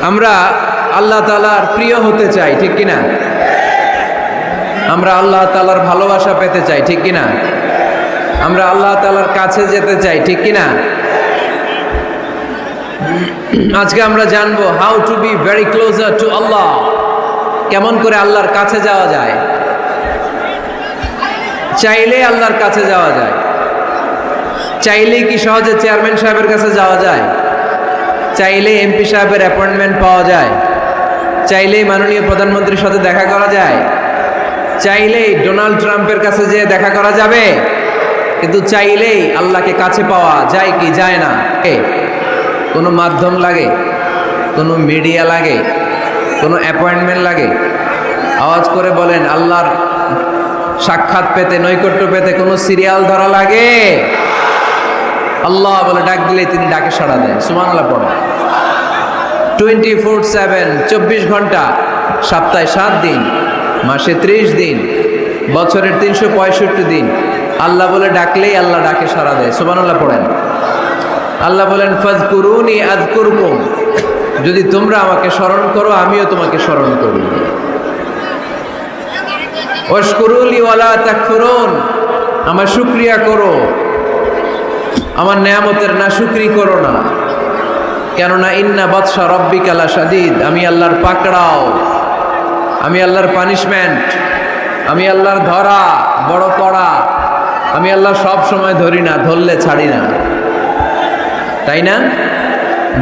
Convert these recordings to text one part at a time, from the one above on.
আমরা আল্লাহ তাআলার প্রিয় হতে চাই, ঠিক কিনা? আমরা আল্লাহ তাআলার ভালোবাসা পেতে চাই, ঠিক কিনা? আমরা আল্লাহ তাআলার কাছে যেতে চাই, ঠিক কিনা? আজকে আমরা জানবো how to be very closer to Allah, কেমন করে আল্লাহর কাছে যাওয়া যায়। চাইলে আল্লাহর কাছে যাওয়া যায়। চাইলেই কি সহজে চেয়ারম্যান সাহেবের কাছে যাওয়া যায়? চাইলেই এমপি সাহেবের অ্যাপয়েন্টমেন্ট পাওয়া যায়? চাইলেই মাননীয় প্রধানমন্ত্রীর সাথে দেখা করা যায়? চাইলেই ডোনাল্ড ট্রাম্পের কাছে যেয়ে দেখা করা যাবে? কিন্তু চাইলেই আল্লাহকে কাছে পাওয়া যায় কি যায় না? কোনো মাধ্যম লাগে? কোনো মিডিয়া লাগে? কোনো অ্যাপয়েন্টমেন্ট লাগে? আওয়াজ করে বলেন, আল্লাহর সাক্ষাৎ পেতে, নৈকট্য পেতে কোনো সিরিয়াল ধরা লাগে? আল্লাহ বলে ডাক দিলে তিনি ডাকে সাড়া দেন। সুবহানাল্লাহ পড়ো। 24/7, 24 ঘন্টা, সপ্তাহে 7 দিন, মাসে 30 দিন, বছরের 365 দিন আল্লাহ বলে ডাকলেই আল্লাহ ডাকে সাড়া দেয়। সুবহানাল্লাহ পড়েন। আল্লাহ বলেন, ফাযকুরুনি আযকুরকুম, যদি তোমরা আমাকে স্মরণ করো আমিও তোমাকে স্মরণ করি। ওয়াশকুরুলি ওয়ালা তাকফুরুন, আমার শুকরিয়া করো, আমার নেয়ামতের না শুকরি করো না। কেননা ইন্না বাতশা রাব্বিকা লাশাদীদ, আমি আল্লাহর পাকড়াও, আমি আল্লাহর পানিশমেন্ট, আমি আল্লাহর ধরা বড় কড়া। আমি আল্লাহ সব সময় ধরি না, ধরলে ছাড়ি না, তাই না?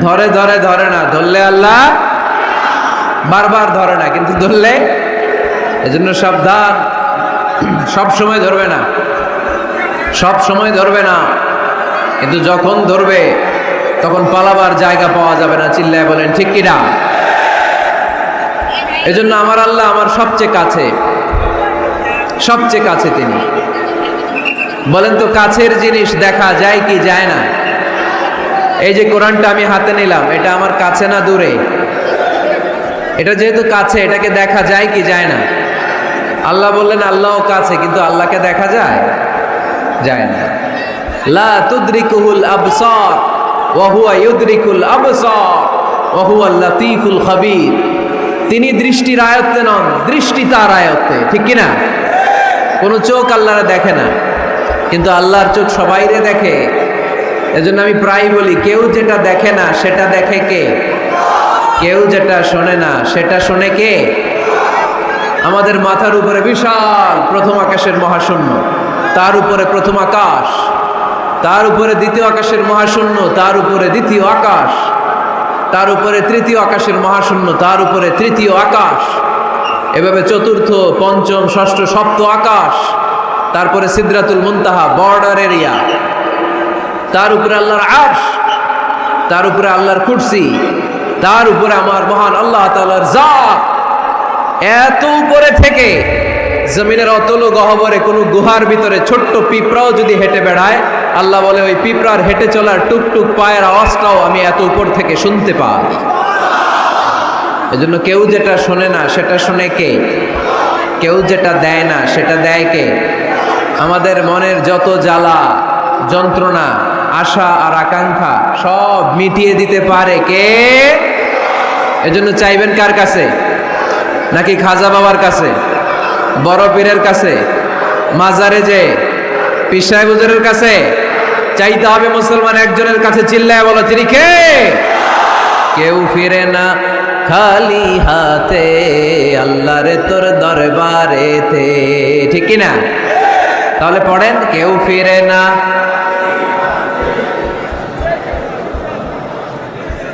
ধরে ধরে ধরে না, ধরলে আল্লাহ বারবার ধরে না, কিন্তু ধরলে, এজন্য সাবধান। সব সময় ধরবে না, সব সময় ধরবে না, কিন্তু যখন ধরবে তখন পালাবার জায়গা পাওয়া যাবে না। চিল্লায় বলেন ঠিক কিনা? এজন্য আমার আল্লাহ আমার সবচেয়ে কাছে, সবচেয়ে কাছে তিনি। বলেন তো, কাছের জিনিস দেখা যায় কি যায় না? এই যে কোরআনটা আমি হাতে নিলাম, এটা আমার কাছে না দূরে? এটা যেহেতু কাছে, এটাকে দেখা যায় কি যায় না? আল্লাহ বললেন আল্লাহও কাছে, কিন্তু আল্লাহকে দেখা যায়? যায় না। লা তুদরিকুহুল আবসার ওয়া হুয়া ইউদরিকুল আবসার ওয়া হুয়াল লাতীফুল খাবীর। তিনি দৃষ্টির আয়ত্তে নন, দৃষ্টি তার আয়ত্তে, ঠিক কি না? কোন চোখ আল্লাহরে দেখে না, কিন্তু আল্লাহর চোখ সবাইরে দেখে। এজন্য আমি প্রায় বলি, কেউ যেটা দেখে না সেটা দেখে কে? কেউ যেটা শোনে না সেটা শোনে কে? আমাদের মাথার উপরে বিশাল প্রথম আকাশের মহাশূন্য, তার উপরে প্রথম আকাশ, তার উপরে দ্বিতীয় আকাশের মহাশূন্য, তার উপরে দ্বিতীয় আকাশ, তার উপরে তৃতীয় আকাশের মহাশূন্য, তার উপরে তৃতীয় আকাশ, এভাবে চতুর্থ, পঞ্চম, ষষ্ঠ, সপ্ত আকাশ, তারপরে সিদরাতুল মুনতাহা, বর্ডার এরিয়া, তার উপরে আল্লাহর আরশ, তার উপরে আল্লাহর কুরসি, তার উপরে আমার মহান আল্লাহ তাআলার জাত। এত উপরে থেকে জমিনের অতল গহ্বরে কোনো গুহার ভিতরে ছোট্ট পিঁপড়াও যদি হেঁটে বেড়ায়, আল্লাহ বলে ওই পিঁপড়ার হেঁটে চলার টুকটুক পায়ের আওয়াজটাও আমি এত উপর থেকে শুনতে পাই। এজন্য কেউ যেটা শোনে না সেটা শোনে কে? কেউ যেটা দেয় না সেটা দেয় কে? আমাদের মনের যত জ্বালা যন্ত্রণা, আশা আর আকাঙ্ক্ষা সব মিটিয়ে দিতে পারে কে? এজন্য চাইবেন কার কাছে? নাকি খাজা বাবার কাছে, বড় পীরের কাছে, মাজারে যে পীর সাহেব হুজুরের কাছে? চাইতে হবে মুসলমান একজনের কাছে। চিল্লায় বলো, তিনি কে? কেউ ফিরে না খালি হাতে, আল্লাহরে তোর দরবারেতে, ঠিক কি না? তাহলে পড়েন, কেউ ফিরে না।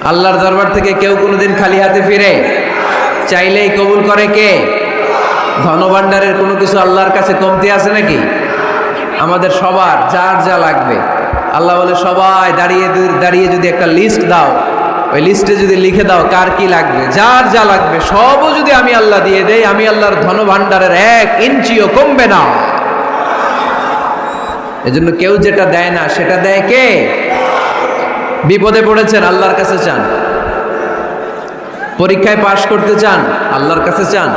আল্লাহর দরবার থেকে কেউ কোনোদিন খালি হাতে ফিরে? চাইলেই কবুল করে কে? ধনভাণ্ডারের কোনো কিছু আল্লাহর কাছে কমতি আছে নাকি? আমাদের সবার যার যা লাগবে, আল্লাহ বলে সবাই দাঁড়িয়ে দাঁড়িয়ে যদি একটা লিস্ট দাও, ওই লিস্টে যদি লিখে দাও কার কি লাগবে, যার যা লাগবে সবও যদি আমি আল্লাহ দিয়ে দেই, আমি আল্লাহর ধনভাণ্ডারের 1 ইঞ্চিও কমবে না। এজন্য কেউ যেটা দেয় না সেটা দেয় কে? বিপদে পড়েছেন, আল্লাহর কাছে চান। পরীক্ষায় পাশ করতে চান, আল্লাহর কাছে চান।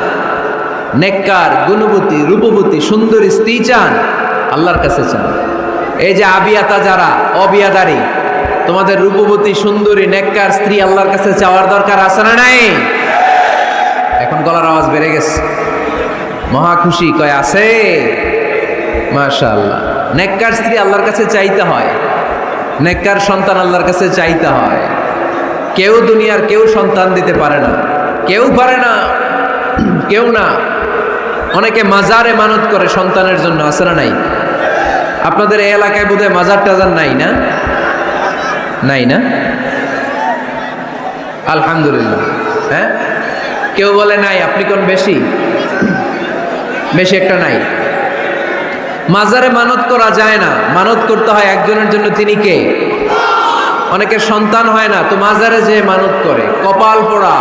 নেককার, গুণবতী, রূপবতী, সুন্দরী স্ত্রী চান, আল্লাহর কাছে চান। এই যে আবিয়াতা যারা, অবিয়াদারি, তোমাদের রূপবতী সুন্দরী নেককার স্ত্রী আল্লাহর কাছে চাওয়ার দরকার আছে না নাই? এখন গলার আওয়াজ বেড়ে গেছে, মহা খুশি, কয় আছে। মাশাআল্লাহ, নেককার স্ত্রী আল্লাহর কাছে চাইতে হয়, নেককার সন্তান আল্লাহর কাছে চাইতে হয়। কেউ দুনিয়ার কেউ সন্তান দিতে পারে না, কেউ পারে না, কেউ না। অনেকে মাজারে মানত করে সন্তানের জন্য, আছে না নাই? আপনাদের এই এলাকায় বোধহয় মাজার টাজার নাই না? নাই না? আলহামদুলিল্লাহ। হ্যাঁ, কেউ বলে নাই, আপনি কোন বেশি? বেশি একটা নাই। মাজারে মানত করা যায় না, মানত করতে হয় একজনের জন্য, তিনি কে? অনেকের সন্তান হয় না, তো মাজারে যে মানত করে, কপাল পোড়া।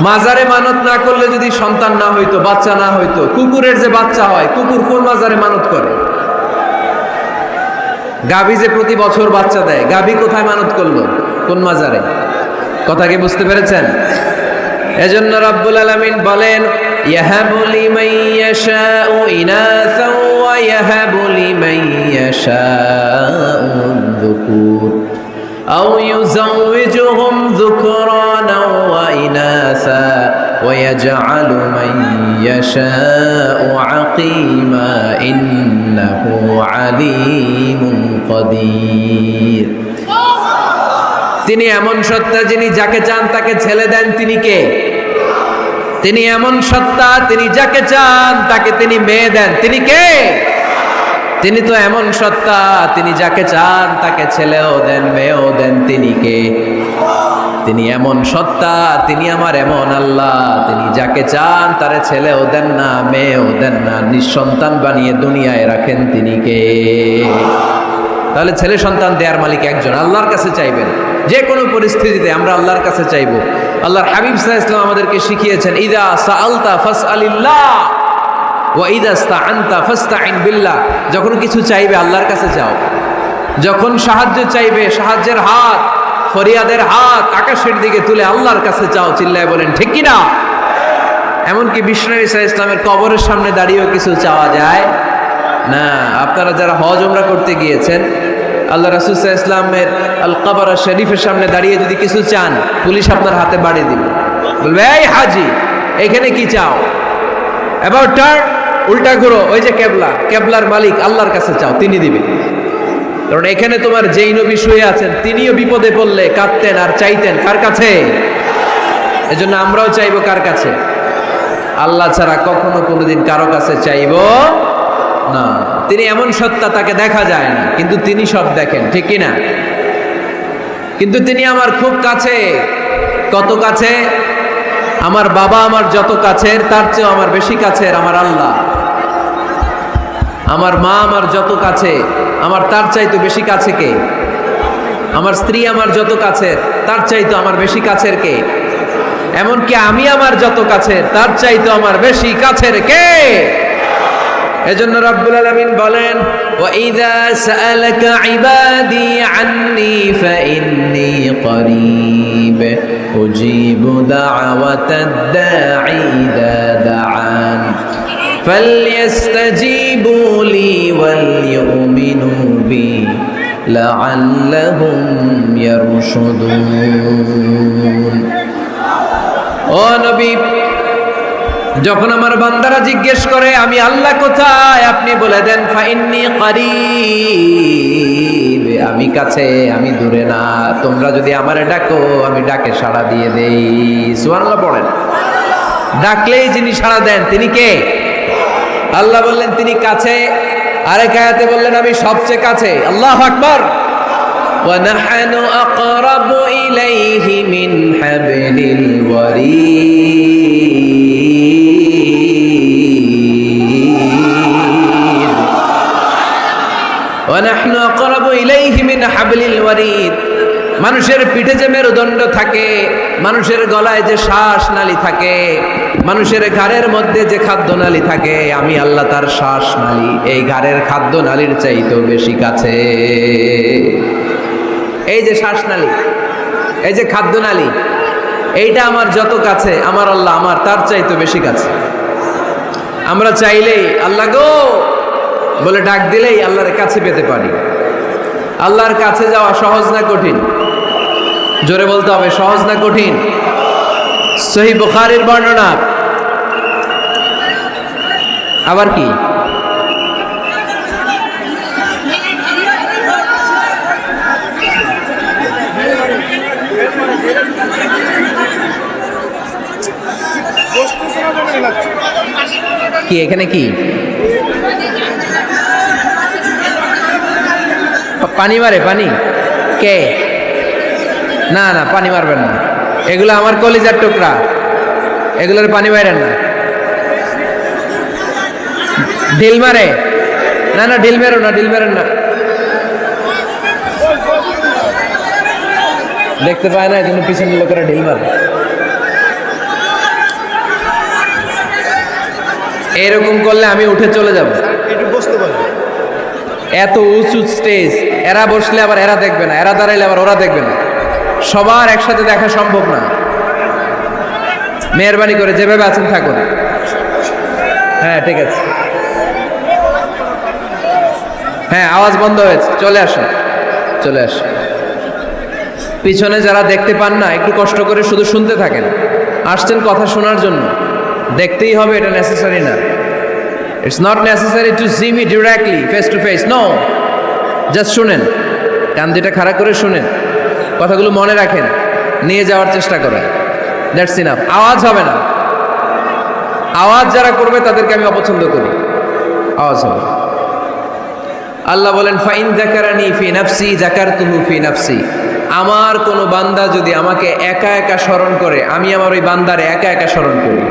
মাজারে মানত না করলে যদি সন্তান না হইতো, বাচ্চা না হইতো, কুকুরের যে বাচ্চা হয়, কুকুর কোন মাজারে মানত করে? গাভী যে প্রতি বছর বাচ্চা দেয়, গাভী কোথায় মানত করলো? কোন মাজারে? কথা কি বুঝতে পেরেছেন? এজন্য রাব্বুল আলামিন বলেন, ইয়াহাবু লিমান ইয়াশাউ ইনাসা ওয়া ইয়াহাবু লিমান ইয়াশাউ যুকুর আও ইউযাওয়িজুহুম যুকরানা ওয়া ইনাসা ওয়া ইয়াজআলু মান ইয়াশাউ আকিমা ইন্নাহু আলীমুন কাদির। তিনি এমন সত্তা, যিনি যাকে চান তাকে ছেলে দেন। তিনি কে? তিনি এমন সত্তা, তিনি যাকে চান তাকে তিনি মেয়ে দেন। তিনি কে? তিনি তো এমন সত্তা, তিনি যাকে চান তাকে ছেলেও দেন, মেয়েও দেন। তিনি কে? তিনি এমন সত্তা, তিনি আমার এমন আল্লাহ, তিনি যাকে চান তারে ছেলেও দেন না, মেয়েও দেন না, নিঃসন্তান বানিয়ে দুনিয়ায় রাখেন। তিনি কে? তাহলে ছেলে সন্তান দেয়ার মালিক একজন, আল্লাহর কাছে চাইবেন। যে কোনো পরিস্থিতিতে আমরা আল্লাহর কাছে চাইব। আল্লাহর হাবিব সাল্লাল্লাহু আলাইহি ওয়াসাল্লাম আমাদেরকে শিখিয়েছেন, ইদা সাআলতা ফাসআলিল্লাহ ওয়া ইদা ইসতাআনতা ফাসতাইন বিল্লাহ। যখন কিছু চাইবে আল্লাহর কাছে চাও, যখন সাহায্য চাইবে সাহায্যের হাত, ফরিয়াদের হাত আকাশের দিকে তুলে আল্লাহর কাছে চাও। চিল্লায় বলেন ঠিক কি না? এমনকি বিষ্ণু নবী সাল্লাল্লাহু আলাইহি ওয়াসাল্লামের কবরের সামনে দাঁড়িয়েও কিছু চাওয়া যায় না। আপনারা যারা হজ উমরা করতে গিয়েছেন, আল্লাহ রাসূল সাল্লাল্লাহু আলাইহি ওয়াসাল্লামের আল কবর শরীফের সামনে দাঁড়িয়ে যদি কিছু চান, পুলিশ আপনার হাতে বাড়ি দিবে, বলবে, এই হাজি, এখানে কি চাও? এবার টার্ন, উল্টা ঘুরো, ওই যে কেবলা, কেবলার মালিক আল্লাহর কাছে চাও, তিনি দিবেন। কারণ এখানে তোমার যেই নবী শুয়ে আছেন, তিনিও বিপদে পড়লে কাঁদতেন আর চাইতেন কার কাছে? এজন্য আমরাও চাইবো কার কাছে? আল্লাহ ছাড়া কখনো কোনোদিন কারো কাছে চাইবো না। তিনি এমন সত্তা, তাকে দেখা যায় না, কিন্তু তিনি সব দেখেন, ঠিক কি না? কিন্তু তিনি আমার খুব কাছে। কত কাছে? আমার বাবা আমার যত কাছের, তার চেয়েও আমার বেশি কাছের আমার আল্লাহ। আমার মা আমার যত কাছে, আমার তার চাইতে বেশি কাছে কে? আমার স্ত্রী আমার যত কাছের, তার চাইতে আমার বেশি কাছের কে? এমনকি আমি আমার যত কাছের, তার চাইতে আমার বেশি কাছের কে? এজন্য রাব্বুল আলামিন বলেন, ওয়া ইযা সাআলাকা ইবাদি আন্নী ফাইন্নী করিব উজিবু দাওয়াতাদ দাঈ ইযা দাআন ফালইস্তাজিবু লি ওয়াল ইউমিনু বি লাআল্লাহুম ইয়ারশুদুন। ও নবী, যখন আমার বান্দারা জিজ্ঞেস করে আমি আল্লাহ কোথায়, আপনি বলে দেন ফাইন্নী করিব, আমি কাছে, আমি দূরে না। তোমরা যদি আমারে ডাকো, আমি ডাকে সাড়া দিয়ে দেই। সুবহানাল্লাহ পড়েন। ডাকলেই যিনি সাড়া দেন তিনি কে? আল্লাহ বললেন তিনি কাছে। আরেক আয়াতে বললেন আমি সবচেয়ে কাছে। আল্লাহু আকবার। ওয়া নাহনু আকরাবু ইলাইহি মিন হাবলিল ওয়ারিদ। ওয়া নাহনু আকরাবু ইলাইহি মিন হাবলিল ওয়ারিদ। মানুষের পিঠে যে মেরুদণ্ড থাকে, মানুষের গলায় যে শ্বাস নালী থাকে, মানুষের ঘাড়ের মধ্যে যে খাদ্য নালী থাকে, আমি আল্লাহ তার শ্বাস নালী, এই ঘাড়ের খাদ্য নালীর চাইতেও বেশি কাছে। এই যে শ্বাস নালী, এই যে খাদ্য নালী, এইটা আমার যত কাছে, আমার আল্লাহ আমার তার চাইতে বেশি কাছে। আমরা চাইলেই আল্লাহ গো বলে ডাক দিলেই আল্লাহর কাছে পেতে পারি। আল্লাহর কাছে যাওয়া সহজ না কঠিন? জোরে বলতে হবে, সহজ না কঠিন? সহিহ বুখারীর বর্ণনা। আবার কি? কি এখানে কি পানি মারে? পানি কে? না না, পানি মারবেন না, এগুলো আমার কলিজার টুকরা, এগুলোর পানি মারেন না। ঢিল মারে? না না, ঢিল মেরো না, ঢিল মেরেন না। দেখতে পায় না, এই জন্য পিছনের লোকেরা ঢিল মারে। এরকম করলে আমি উঠে চলে যাব। এত উঁচু স্টেজ, এরা বসলে আবার এরা দেখবে না, এরা দাঁড়াইলে আবার ওরা দেখবে না, সবার একসাথে দেখা সম্ভব না। মেহরবানি করে যেভাবে আছেন থাকুন। হ্যাঁ ঠিক আছে, হ্যাঁ আওয়াজ বন্ধ হয়েছে, চলে আসুন, চলে আসুন। পিছনে যারা দেখতে পান না, একটু কষ্ট করে শুধু শুনতে থাকেন। আসছেন কথা শোনার জন্য, দেখতেই হবে এটা নেসেসারি না। It's not necessary to see me directly face to face, no, just শুনেন, কান দুটা খাড়া করে শুনেন, কথাগুলো মনে রাখেন, নিয়ে যাওয়ার চেষ্টা করেন, দ্যাটস ইনাফ। আওয়াজ হবে না, আওয়াজ যারা করবে তাদেরকে আমি অপছন্দ করি, আওয়াজ হবে। আল্লাহ বলেন ফাইন যাকারানি ফি নাফসি যাকারতুহু ফি নাফসি, আমার কোনো বান্দা যদি আমাকে একা একা স্মরণ করে, আমি আমার ওই বান্দারে একা একা স্মরণ করি।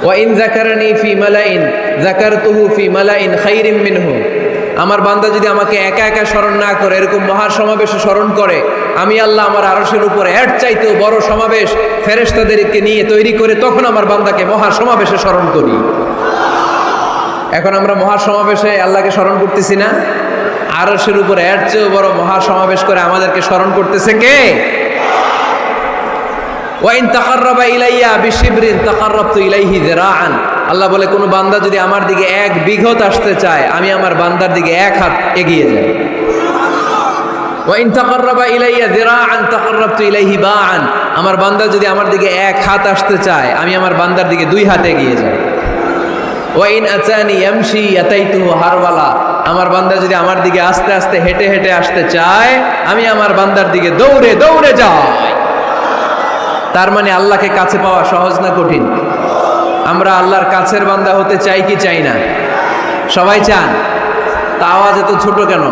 ওয়া ইন যাকারানি ফি মালাইন যাকারতুহু ফি মালাইন খাইরিম মিনহু, আমার বান্দা যদি আমাকে একা একা স্মরণ না করে, এরকম মহাসমাবেশে স্মরণ করে, আমি আল্লাহ আমার আরশের উপরে এর চাইতেও বড় সমাবেশ ফেরেশতাদেরকে নিয়ে তৈরি করে তখন আমার বান্দাকে মহাসমাবেশে স্মরণ করি। এখন আমরা মহাসমাবেশে আল্লাহকে স্মরণ করতেছি না? আরশের উপরে এর চেয়েও বড় মহাসমাবেশ করে আমাদেরকে স্মরণ করতেছে কে? ওয়া ইন তাকাররাবা ইলাইয়া বিশিবরিন তাকাররাবতু ইলাইহি যিরাআন, আল্লাহ বলে কোন বান্দা যদি আমার দিকে এক বিঘত আসতে চায়, আমি আমার বান্দার দিকে এক হাত এগিয়ে যাই। ওয়া ইন তাকাররাবা ইলাইয়া যিরাআন তাকাররাবতু ইলাইহি বাআন, আমার বান্দা যদি আমার দিকে এক হাত আসতে চায়, আমি আমার বান্দার দিকে দুই হাত এগিয়ে যাই। ওয়া ইন আতানি ইয়ামশি আতাইতুহু হারওয়ালা, আমার বান্দা যদি আমার দিকে আস্তে আস্তে হেঁটে হেঁটে আসতে চায়, আমি আমার বান্দার দিকে দৌড়ে দৌড়ে যাই। তার মানে আল্লাহকে কাছে পাওয়া সহজ না কঠিন? আমরা আল্লাহর কাছের বান্দা হতে চাই কি চাই না? সবাই চান। তা আওয়াজ এত ছোট কেন?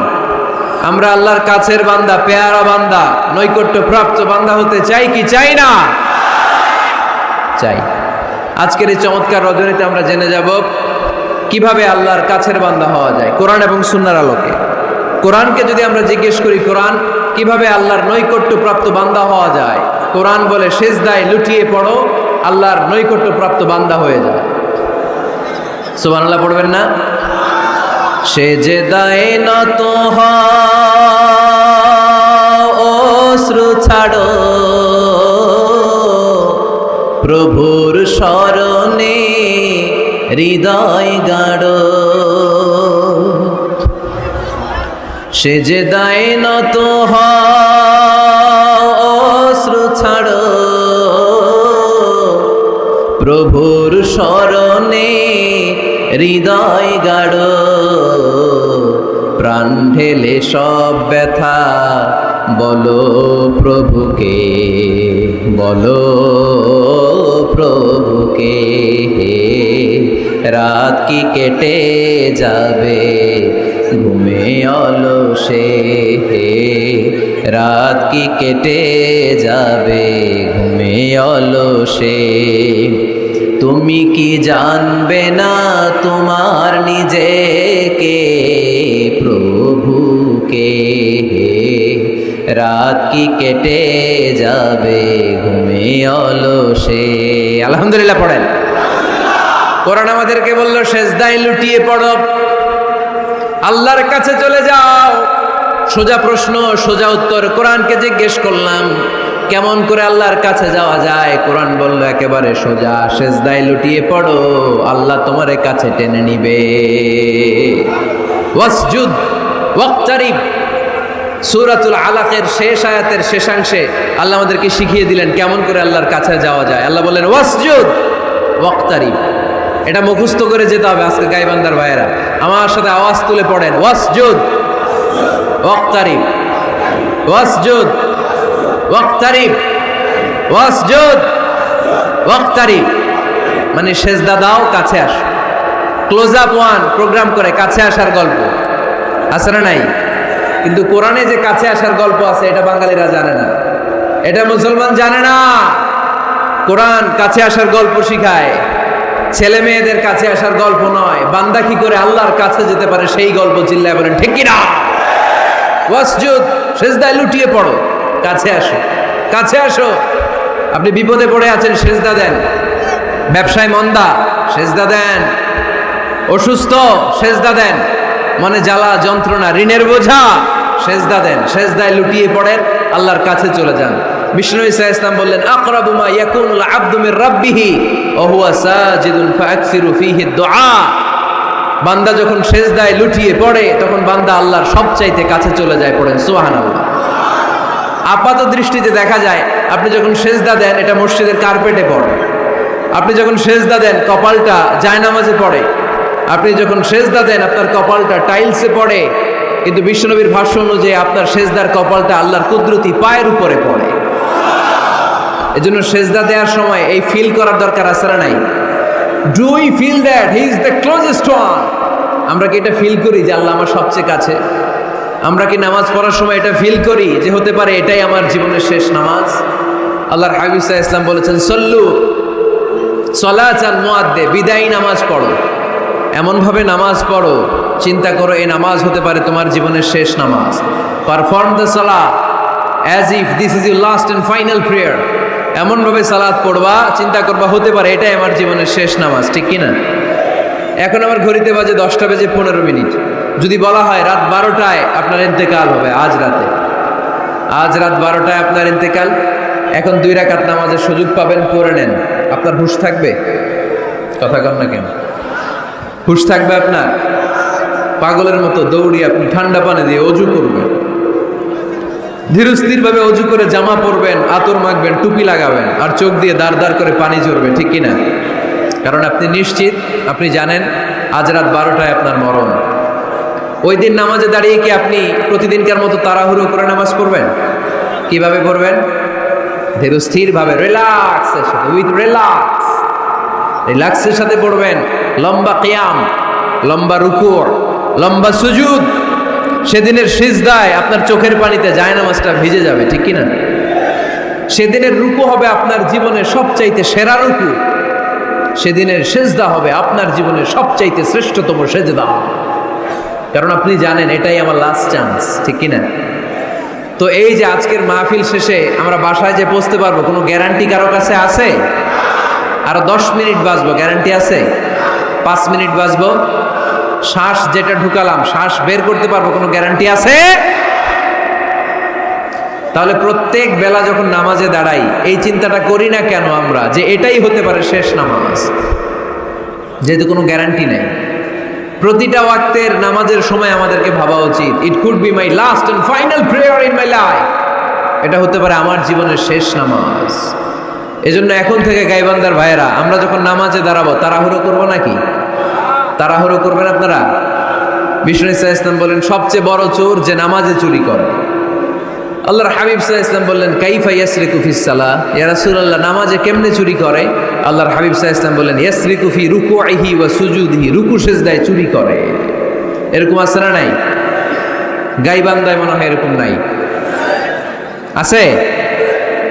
আমরা আল্লাহর কাছের বান্দা, পেয়ারা বান্দা, নৈকট্য প্রাপ্ত বান্দা হতে চাই কি চাই না? চাই। আজকের এই চমৎকার রজনীতে আমরা জেনে যাব কিভাবে আল্লাহর কাছের বান্দা হওয়া যায় কোরআন এবং সুন্নাহর আলোকে। কোরআনকে যদি আমরা জিজ্ঞেস করি, কোরআন কিভাবে আল্লাহর নৈকট্য প্রাপ্ত বান্দা হওয়া যায়, কোরআন বলে সিজদায় লুটিয়ে পড়ো, আল্লাহর নৈকট্য প্রাপ্ত বান্দা হয়ে যায়। সুবহানাল্লাহ পড়বেন না? সিজদায় নত হও, অশ্রু ছাড়ো, প্রভুর শরণে হৃদয় গাড়ো। সিজদায় নত হও, অশ্রু ছাড়ো, প্রভুর শরণে হৃদয় গাড়ো। প্রাণ ঢেলে সব ব্যথা বলো প্রভুকে, বলো প্রভুকে। রাত কি কেটে যাবে ঘুমে অলসে, রাত কি কেটে যাবে ঘুমে অলসে। তুমি কি জানবে না তোমার নিজেকে, প্রভুকে। রাত কি কেটে যাবে ঘুমে অলসে। আলহামদুলিল্লাহ পড়েন। কোরআন আমাদেরকে বললো সিজদায় লুটিয়ে পড়ো, আল্লাহর কাছে চলে যাও। সোজা প্রশ্ন, সোজা উত্তর। কোরআনকে জিজ্ঞেস করলাম কেমন করে আল্লাহর কাছে যাওয়া যায়, কোরআন বলল একেবারে সোজা, সিজদায় লুটিয়ে পড়ো, আল্লাহ তোমার কাছে টেনে নিবে। ওয়াসজুদ ওয়াক্তারিব। সূরাতুল আলাকের শেষ আয়াতের শেষাংশে আল্লাহ আমাদেরকে শিখিয়ে দিলেন কেমন করে আল্লাহর কাছে যাওয়া যায়। আল্লাহ বললেন ওয়াসজুদ ওয়াক্তারিব। এটা মুখস্থ করে যেতে হবে আজকে গাইবান্দার ভাইয়েরা। আমার সাথে আওয়াজ তুলে পড়েন ওয়াসজুদ ওয়াক্তারিব, ওয়াসজুদ ওয়াক্তারিব, ওয়াসজুদ ওয়াক্তারিব। মানে সেজদা দাও, কাছে আসো। ক্লোজ আপ ওয়ান প্রোগ্রাম করে কাছে আসার গল্প আছে না নাই? কিন্তু কোরআনে যে কাছে আসার গল্প আছে এটা বাঙালিরা জানে না, এটা মুসলমান জানে না। কোরআন কাছে আসার গল্প শিখায়, ছেলে মেয়েদের কাছে আসার গল্প নয়। বান্দা কি করে আল্লাহর কাছে যেতে পারে সেই গল্প। চিল্লায় বলেন ঠিক কি না? ওয়াসজুদ, সেজদায় লুটিয়ে পড়ো, কাছে আসো, কাছে আসো। আপনি বিপদে পড়ে আছেন, সেজদা দেন। ব্যবসায় মন্দা, সেজদা দেন। অসুস্থ, সেজদা দেন। মনে জ্বালা যন্ত্রণা, ঋণের বোঝা, সেজদা দেন। সেজদায় লুটিয়ে পড়েন, আল্লাহর কাছে চলে যান। বিষ্ণু ঈসা ইসলাম বললেন আকরাবু মা ইয়াকুনুল আবদু মির রাব্বিহি ওয়া হুয়া সাজিদুন ফাআকসিরু ফীহি দুআ। বান্দা যখন সেজদায় লুটিয়ে পড়ে তখন বান্দা আল্লাহর সবচাইতে কাছে চলে যায়। পড়েন সুবহানাল্লাহ। আপাত দৃষ্টিতে দেখা যায় আপনি যখন সেজদা দেন এটা মসজিদের কার্পেটে পড়ে, আপনি যখন সেজদা দেন কপালটা জায়নামাজে পড়ে, আপনি যখন সেজদা দেন আপনার কপালটা টাইলসে পড়ে। কিন্তু বিশ্বনবীর ভাষ্য অনুযায়ী আপনার সেজদার কপালটা আল্লাহর কুদরতি পায়ের উপরে পড়ে। এজন্য সেজদা দেওয়ার সময় এই ফিল করার দরকার আছে না নাই? Do we feel that he is the closest one? আমরা কি এটা ফিল করি যে আল্লাহ আমার সবচেয়ে কাছে? আমরা কি নামাজ পড়ার সময় এটা ফিল করি যে হতে পারে এটাই আমার জীবনের শেষ নামাজ? আল্লাহর হাবিব সাল্লাল্লাহু আলাইহি ওয়াসাল্লাম বলেছেন সল্লু সলাতান মুআদ্দে, বিদায়ী নামাজ পড়ো, এমনভাবে নামাজ পড়ো চিন্তা করো এই নামাজ হতে পারে তোমার জীবনের শেষ নামাজ। Perform the Salah as if this is your last and final prayer. এমনভাবে সালাত পড়বা, চিন্তা করবা হতে পারে এটাই আমার জীবনের শেষ নামাজ। ঠিক কিনা? এখন আমার ঘড়িতে বাজে 10:15। যদি বলা হয় রাত 12টায় আপনার ইন্তেকাল হবে, আজ রাত 12টায় আপনার ইন্তেকাল, এখন 2 রাকাত নামাজের সুযোগ পাবেন, পড়ে নেন। আপনার হুঁশ থাকবে? কথা কন না কেন? হুঁশ থাকবে আপনার? পাগলের মতো দৌড়িয়ে আপনি ঠান্ডা পানি দিয়ে অজু করবেন, ধীরস্থির ভাবে অজু করে জামা পরবেন, আতর মাখবেন, টুপি লাগাবেন, আর চোখ দিয়ে দাঁড় দাঁড় করে পানি ঝরবে। ঠিক কিনা? কারণ আপনি নিশ্চিত, আপনি জানেন আজ রাত 12টায় আপনার মরণ। ওই দিন নামাজে দাঁড়িয়ে কি আপনি প্রতিদিনকার মতো তাড়াহুড়ো করে নামাজ পড়বেন? কিভাবে পড়বেন? ধীরস্থির ভাবে, রিল্যাক্সের সাথে, উইথ রিল্যাক্সের সাথে পড়বেন। লম্বা কিয়াম, লম্বা রুকু, লম্বা সুজুদ। সেদিনের সিজদায় আপনার চোখের পানিতে জায়নামাজটা ভিজে যাবে। ঠিক কিনা? সেদিনের রুকু হবে আপনার জীবনের সবচাইতে সেরা রুকু। সেদিনের সেজদা হবে আপনার জীবনের সবচাইতে শ্রেষ্ঠতম সেজদা। কারণ আপনি জানেন এটাই আমার লাস্ট চান্স। ঠিক কিনা? তো এই যে আজকের মাহফিল শেষে আমরা বাসায় যে পৌঁছতে পারবো, কোনো গ্যারান্টি কারো কাছে আছে? আরো 10 মিনিট বাঁচবো, গ্যারান্টি আছে? 5 মিনিট বাঁচবো, শ্বাস যেটা ঢুকালাম শ্বাস বের করতে পারবো, কোনো গ্যারান্টি আছে? তাহলে প্রত্যেক বেলা যখন নামাজে দাঁড়াই এই চিন্তাটা করি না কেন আমরা যে এটাই হতে পারে শেষ নামাজ, যেহেতু কোনো গ্যারান্টি নেই। প্রতিটা ওয়াক্তের নামাজের সময় আমাদেরকে ভাবা উচিত, it could be my last and final prayer in my life. এটা হতে পারে আমার জীবনের শেষ নামাজ। এজন্য এখন থেকে গাইবান্দার ভাইয়েরা, আমরা যখন নামাজে দাঁড়াবো তাড়াহুড়ো করবো নাকি? তাড়াহুড়ো করবেন আপনারা? বিষ্ণু ইসলাম বলেন সবচেয়ে বড় চোর যে নামাজে চুরি করে। আল্লাহর হাবিব সাল্লাল্লাহু আলাইহি ওয়াসাল্লাম বললেন কাইফা ইয়াসরিকু ফিস সালাহ, ইয়া রাসূলুল্লাহ নামাজে কেমনে চুরি করে? আল্লাহর হাবিব সাল্লাল্লাহু আলাইহি ওয়াসাল্লাম বললেন ইয়াসরিকু ফি রুকুইহি ওয়া সুজুদিহি, রুকু সিজদায় চুরি করে। এরকম আছে না নাই? গাইবান্দায় মনে হয় এরকম নাই, আছে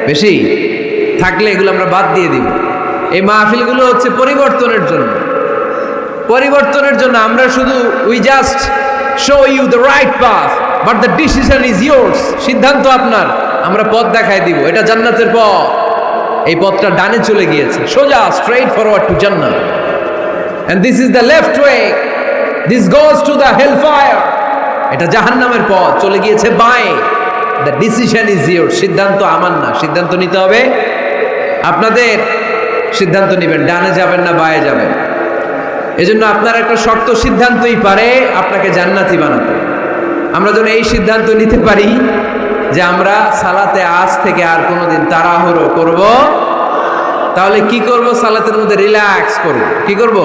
বেশি? থাকলে এগুলো আমরা বাদ দিয়ে দিব। এই মাহফিলগুলো হচ্ছে পরিবর্তনের জন্য, পরিবর্তনের জন্য। আমরা শুধু we just show you the right path but the decision is yours. সিদ্ধান্ত আপনার, আমরা পথ দেখাই দিব। এটা জান্নাতের পথ, এই পথটা ডানে চলে গিয়েছে, সোজা স্ট্রেইট ফরওয়ার্ড টু জান্নাত, and this is the left way, this goes to the hell fire. এটা জাহান্নামের পথ, চলে গিয়েছে বাঁয়ে। The decision is yours. সিদ্ধান্ত আমার না, সিদ্ধান্ত নিতে হবে আপনাদের। সিদ্ধান্ত নেবেন ডানে যাবেন না বাঁয়ে যাবেন। এজন্য আপনার একটা শক্ত সিদ্ধান্তই পারে আপনাকে জান্নাতি বানাতে। আমরা যেন এই সিদ্ধান্ত নিতে পারি যে আমরা সালাতে আজ থেকে আর কোনোদিন তাড়াহুড়ো করব। তাহলে কি করব? সালাতের মধ্যে রিল্যাক্স করব। কি করব?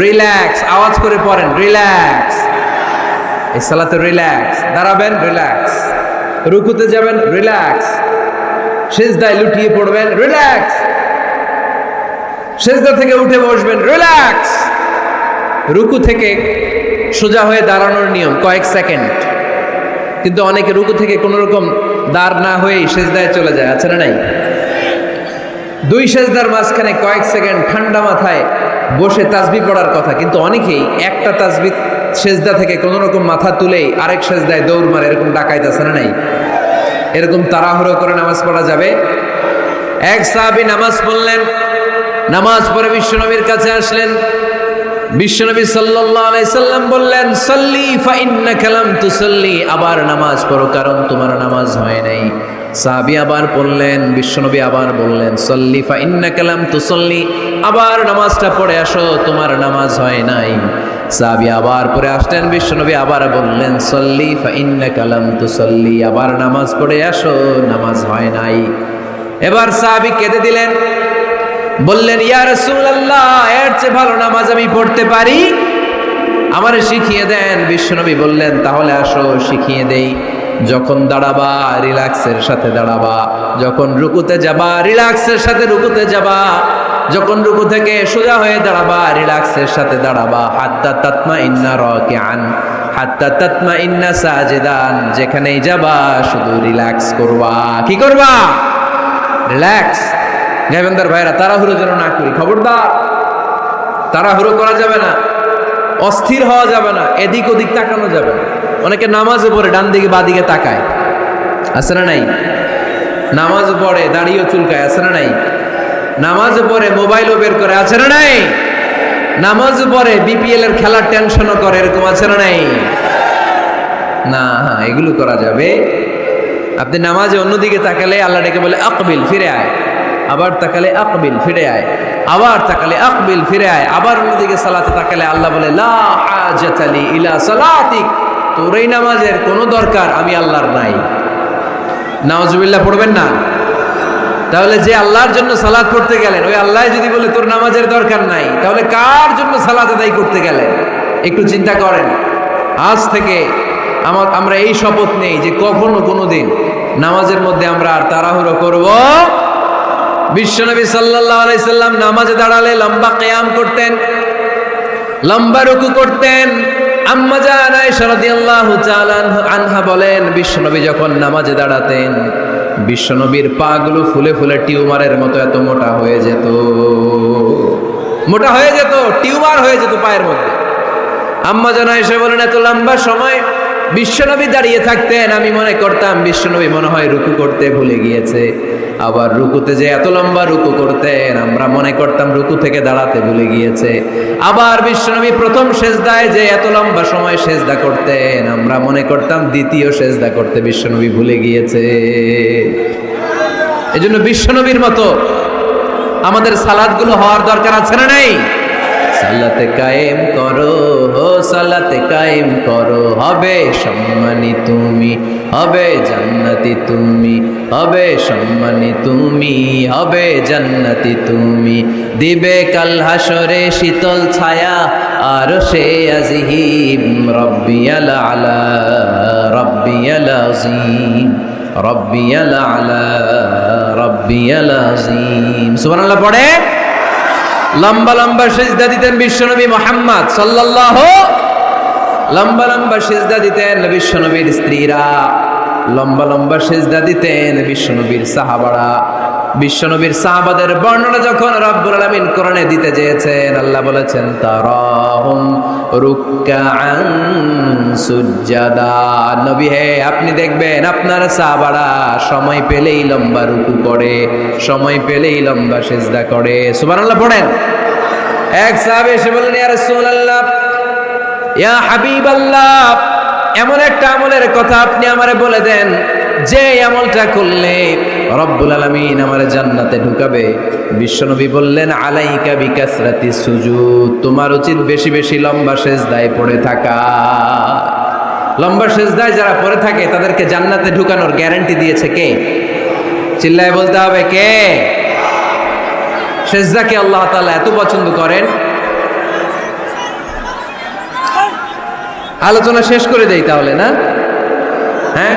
রিল্যাক্স। আওয়াজ করে পড়েন, রিল্যাক্স। এই সালাতে রিল্যাক্স। দাঁড়াবেন, রিল্যাক্স। রুকুতে যাবেন, রিল্যাক্স। সিজদায় লুটিয়ে পড়বেন, রিল্যাক্স। সিজদা থেকে উঠে বসবেন, রিল্যাক্স। রুকু থেকে সোজা হয়ে দাঁড়ানোর নিয়ম কয়েক সেকেন্ড, কিন্তু অনেকে রুকু থেকে কোনো রকম দাঁড় না হয়েই সিজদায় চলে যায়, আছে না নাই? দুই সিজদার মাঝখানে কয়েক সেকেন্ড ঠান্ডা মাথায় বসে তাসবিহ পড়ার কথা, কিন্তু অনেকেই একটা তাসবিহ সিজদা থেকে কোনো রকম মাথা তুলেই আরেক সিজদায় দৌড় মারে, এরকম ডাকাইতে, আছে না নাই? এরকম তাড়াহুড়ো করে নামাজ পড়া যাবে? এক সাহাবী নামাজ পড়লেন, নামাজ পড়ে বিশ্বনবীর কাছে আসলেন। বিশ্বনবী সাল্লাল্লাহু আলাইহি সাল্লাম বললেন, সাল্লি ফা ইন্নাকা লাম তুসাল্লি, আবার নামাজ পড়ো কারণ তোমার নামাজ হয় নাই। সাহাবী আবার পড়লেন, বিশ্বনবী আবার বললেন, সাল্লি ফা ইন্নাকা লাম তুসাল্লি, আবার নামাজটা পড়ে আসো, তোমার নামাজ হয় নাই। সাহাবী আবার পড়ে আসলেন, বিশ্বনবী আবার বললেন, সাল্লি ফা ইন্নাকা লাম তুসাল্লি, আবার নামাজ পড়ে আসো, নামাজ হয় নাই। এবার সাহাবী কেঁদে দিলেন, বললেন, ইয়া রাসূলুল্লাহ, এর চেয়ে ভালো নামাজ আমি পড়তে পারি, আমারে শিখিয়ে দেন। বিশ্বনবী বললেন, তাহলে আসো শিখিয়ে দেই। যখন দাঁড়াবা রিল্যাক্সের সাথে দাঁড়াবা, যখন রুকুতে যাবা রিল্যাক্সের সাথে রুকুতে যাবা, যখন রুকু থেকে সোজা হয়ে দাঁড়াবা রিল্যাক্সের সাথে দাঁড়াবা। হাত্তা তাতমাইন্না রাকিআন, হাত্তা তাতমাইন্না সাজিদান, যেখানেই যাবা শুধু রিল্যাক্স করবা। কি করবা? রিল্যাক্স। গাইবান্দার ভাইরা, তাড়াহুড়ো যেন না করি, খবরদার। তাড়াহুড়ো করা যাবে না, অস্থির হওয়া যাবে না, এদিক ওদিক তাকানো যাবে না। অনেকে নামাজে পড়ে ডান দিকে বা দিকে তাকায়, আছে না নাই? নামাজ পড়ে দাঁড়িয়েও চুলকায়, আছে না নাই? নামাজ পড়ে মোবাইলও বের করে, আছে না নাই? নামাজ পড়ে বিপিএল এর খেলার টেনশনও করে, এরকম আছে না নাই? না, এগুলো করা যাবে। আপনি নামাজে অন্যদিকে তাকালে আল্লাহ ডেকে বলে, আকবিল, ফিরে আয়। আবার তাকালে আকবিল, ফিরে আয়। আবার তাকালে আকবিল, ফিরে আয়। আবার অন্যদিকে সালাতে তাকালে আল্লাহ বলে, লা হাজাতা লি ইলা সালাতিক, তোর এই নামাজের কোনো দরকার আমি আল্লাহর নাই। নাউজুবিল্লাহ পড়বেন না? তাহলে যে আল্লাহর জন্য সালাত পড়তে গেলেন, ওই আল্লাহ যদি বলে তোর নামাজের দরকার নাই, তাহলে কার জন্য সালাত আদায় করতে গেলেন? একটু চিন্তা করেন। আজ থেকে আমরা এই শপথ নেই যে কখনো কোনোদিন নামাজের মধ্যে আমরা আর তাড়াহুড়ো করব। বিশ্বনবী সাল্লাল্লাহু আলাইহি সাল্লাম নামাজে দাঁড়ালে লম্বা কিয়াম করতেন, লম্বা রুকু করতেন। আম্মা জান আয়েশা রাদিয়াল্লাহু তাআলা আনহা বলেন, বিশ্বনবী যখন নামাজে দাঁড়াতেন, বিশ্বনবীর পাগুলো ফুলে ফুলে টিউমারের মতো এত মোটা হয়ে যেত, মোটা হয়ে যেত, টিউমার হয়ে যেত পায়ের মধ্যে। আম্মা জান আয়েশা বলেন, এত লম্বা সময় বিশ্বনবী দাঁড়িয়ে থাকতেন, আমি মনে করতাম বিশ্বনবী মনে হয় রুকু করতে ভুলে গিয়েছে। আবার রুকুতে যে এত লম্বা রুকু করতেন, আমরা মনে করতাম রুকু থেকে দাঁড়াতে ভুলে গিয়েছে। আবার বিশ্বনবী প্রথম সেজদায় যে এত লম্বা সময় সেজদা করতেন, আমরা মনে করতাম দ্বিতীয় সেজদা করতে বিশ্বনবী ভুলে গিয়েছে। এজন্য বিশ্বনবীর মতো আমাদের সালাতগুলো হওয়ার দরকার আছে না নাই? সালাতে কায়েম করো, হো সালাতে কায়েম করো, হবে সম্মানী তুমি, হবে জান্নাতি তুমি, হবে সম্মানী তুমি, হবে জান্নাতি তুমি। দিবে কাল হাসরে শীতল ছায়া আরশে আজিম, রব্বিয়াল আলা, রব্বিয়াল আযীম, রব্বিয়াল আলা, রব্বিয়াল আযীম। সুবহানাল্লাহ পড়ে। লম্বা লম্বা সিজদা দিতেন বিশ্বনবী মুহাম্মদ সাল্লাল্লাহু, লম্বা লম্বা সিজদা দিতেন বিশ্বনবীর স্ত্রীরা, লম্বা লম্বা সিজদা দিতেন বিশ্বনবীর সাহাবারা। বিশ্বনবীর সাহাবাদের বর্ণনা যখন রব্বুল আলামিন কোরআনে দিতে চেয়েছেন, আল্লাহ বলেছেন, তারাহুম রুকআন সুজদা। নবী হে, আপনি দেখবেন আপনার সাহাবারা সময় পেলেই লম্বা রুকু করে, সময় পেলেই লম্বা সিজদা করে। সুবহানাল্লাহ পড়েন। এক সাহাবী এসে বললেন, ইয়া রাসূলুল্লাহ, ইয়া হাবিবাল্লাহ, এমন একটা আমলের কথা আপনি আমারে বলে দেন যে আমলটা করলে রব্বুল আলামিন আমারে জান্নাতে ঢুকাবে। বিশ্বনবী বললেন, আলাইকা বিকাসরাতি সুজুদ, তোমার উচিত বেশি বেশি লম্বা সিজদায় পড়ে থাকা। লম্বা সেজদায় যারা পড়ে থাকে তাদেরকে জান্নাতে ঢুকানোর গ্যারান্টি দিয়েছে কে? চিল্লায় বলতে হবে কে? সেজদাকে আল্লাহ তাআলা এত পছন্দ করেন। আলোচনা শেষ করে দেই তাহলে, না? হ্যাঁ,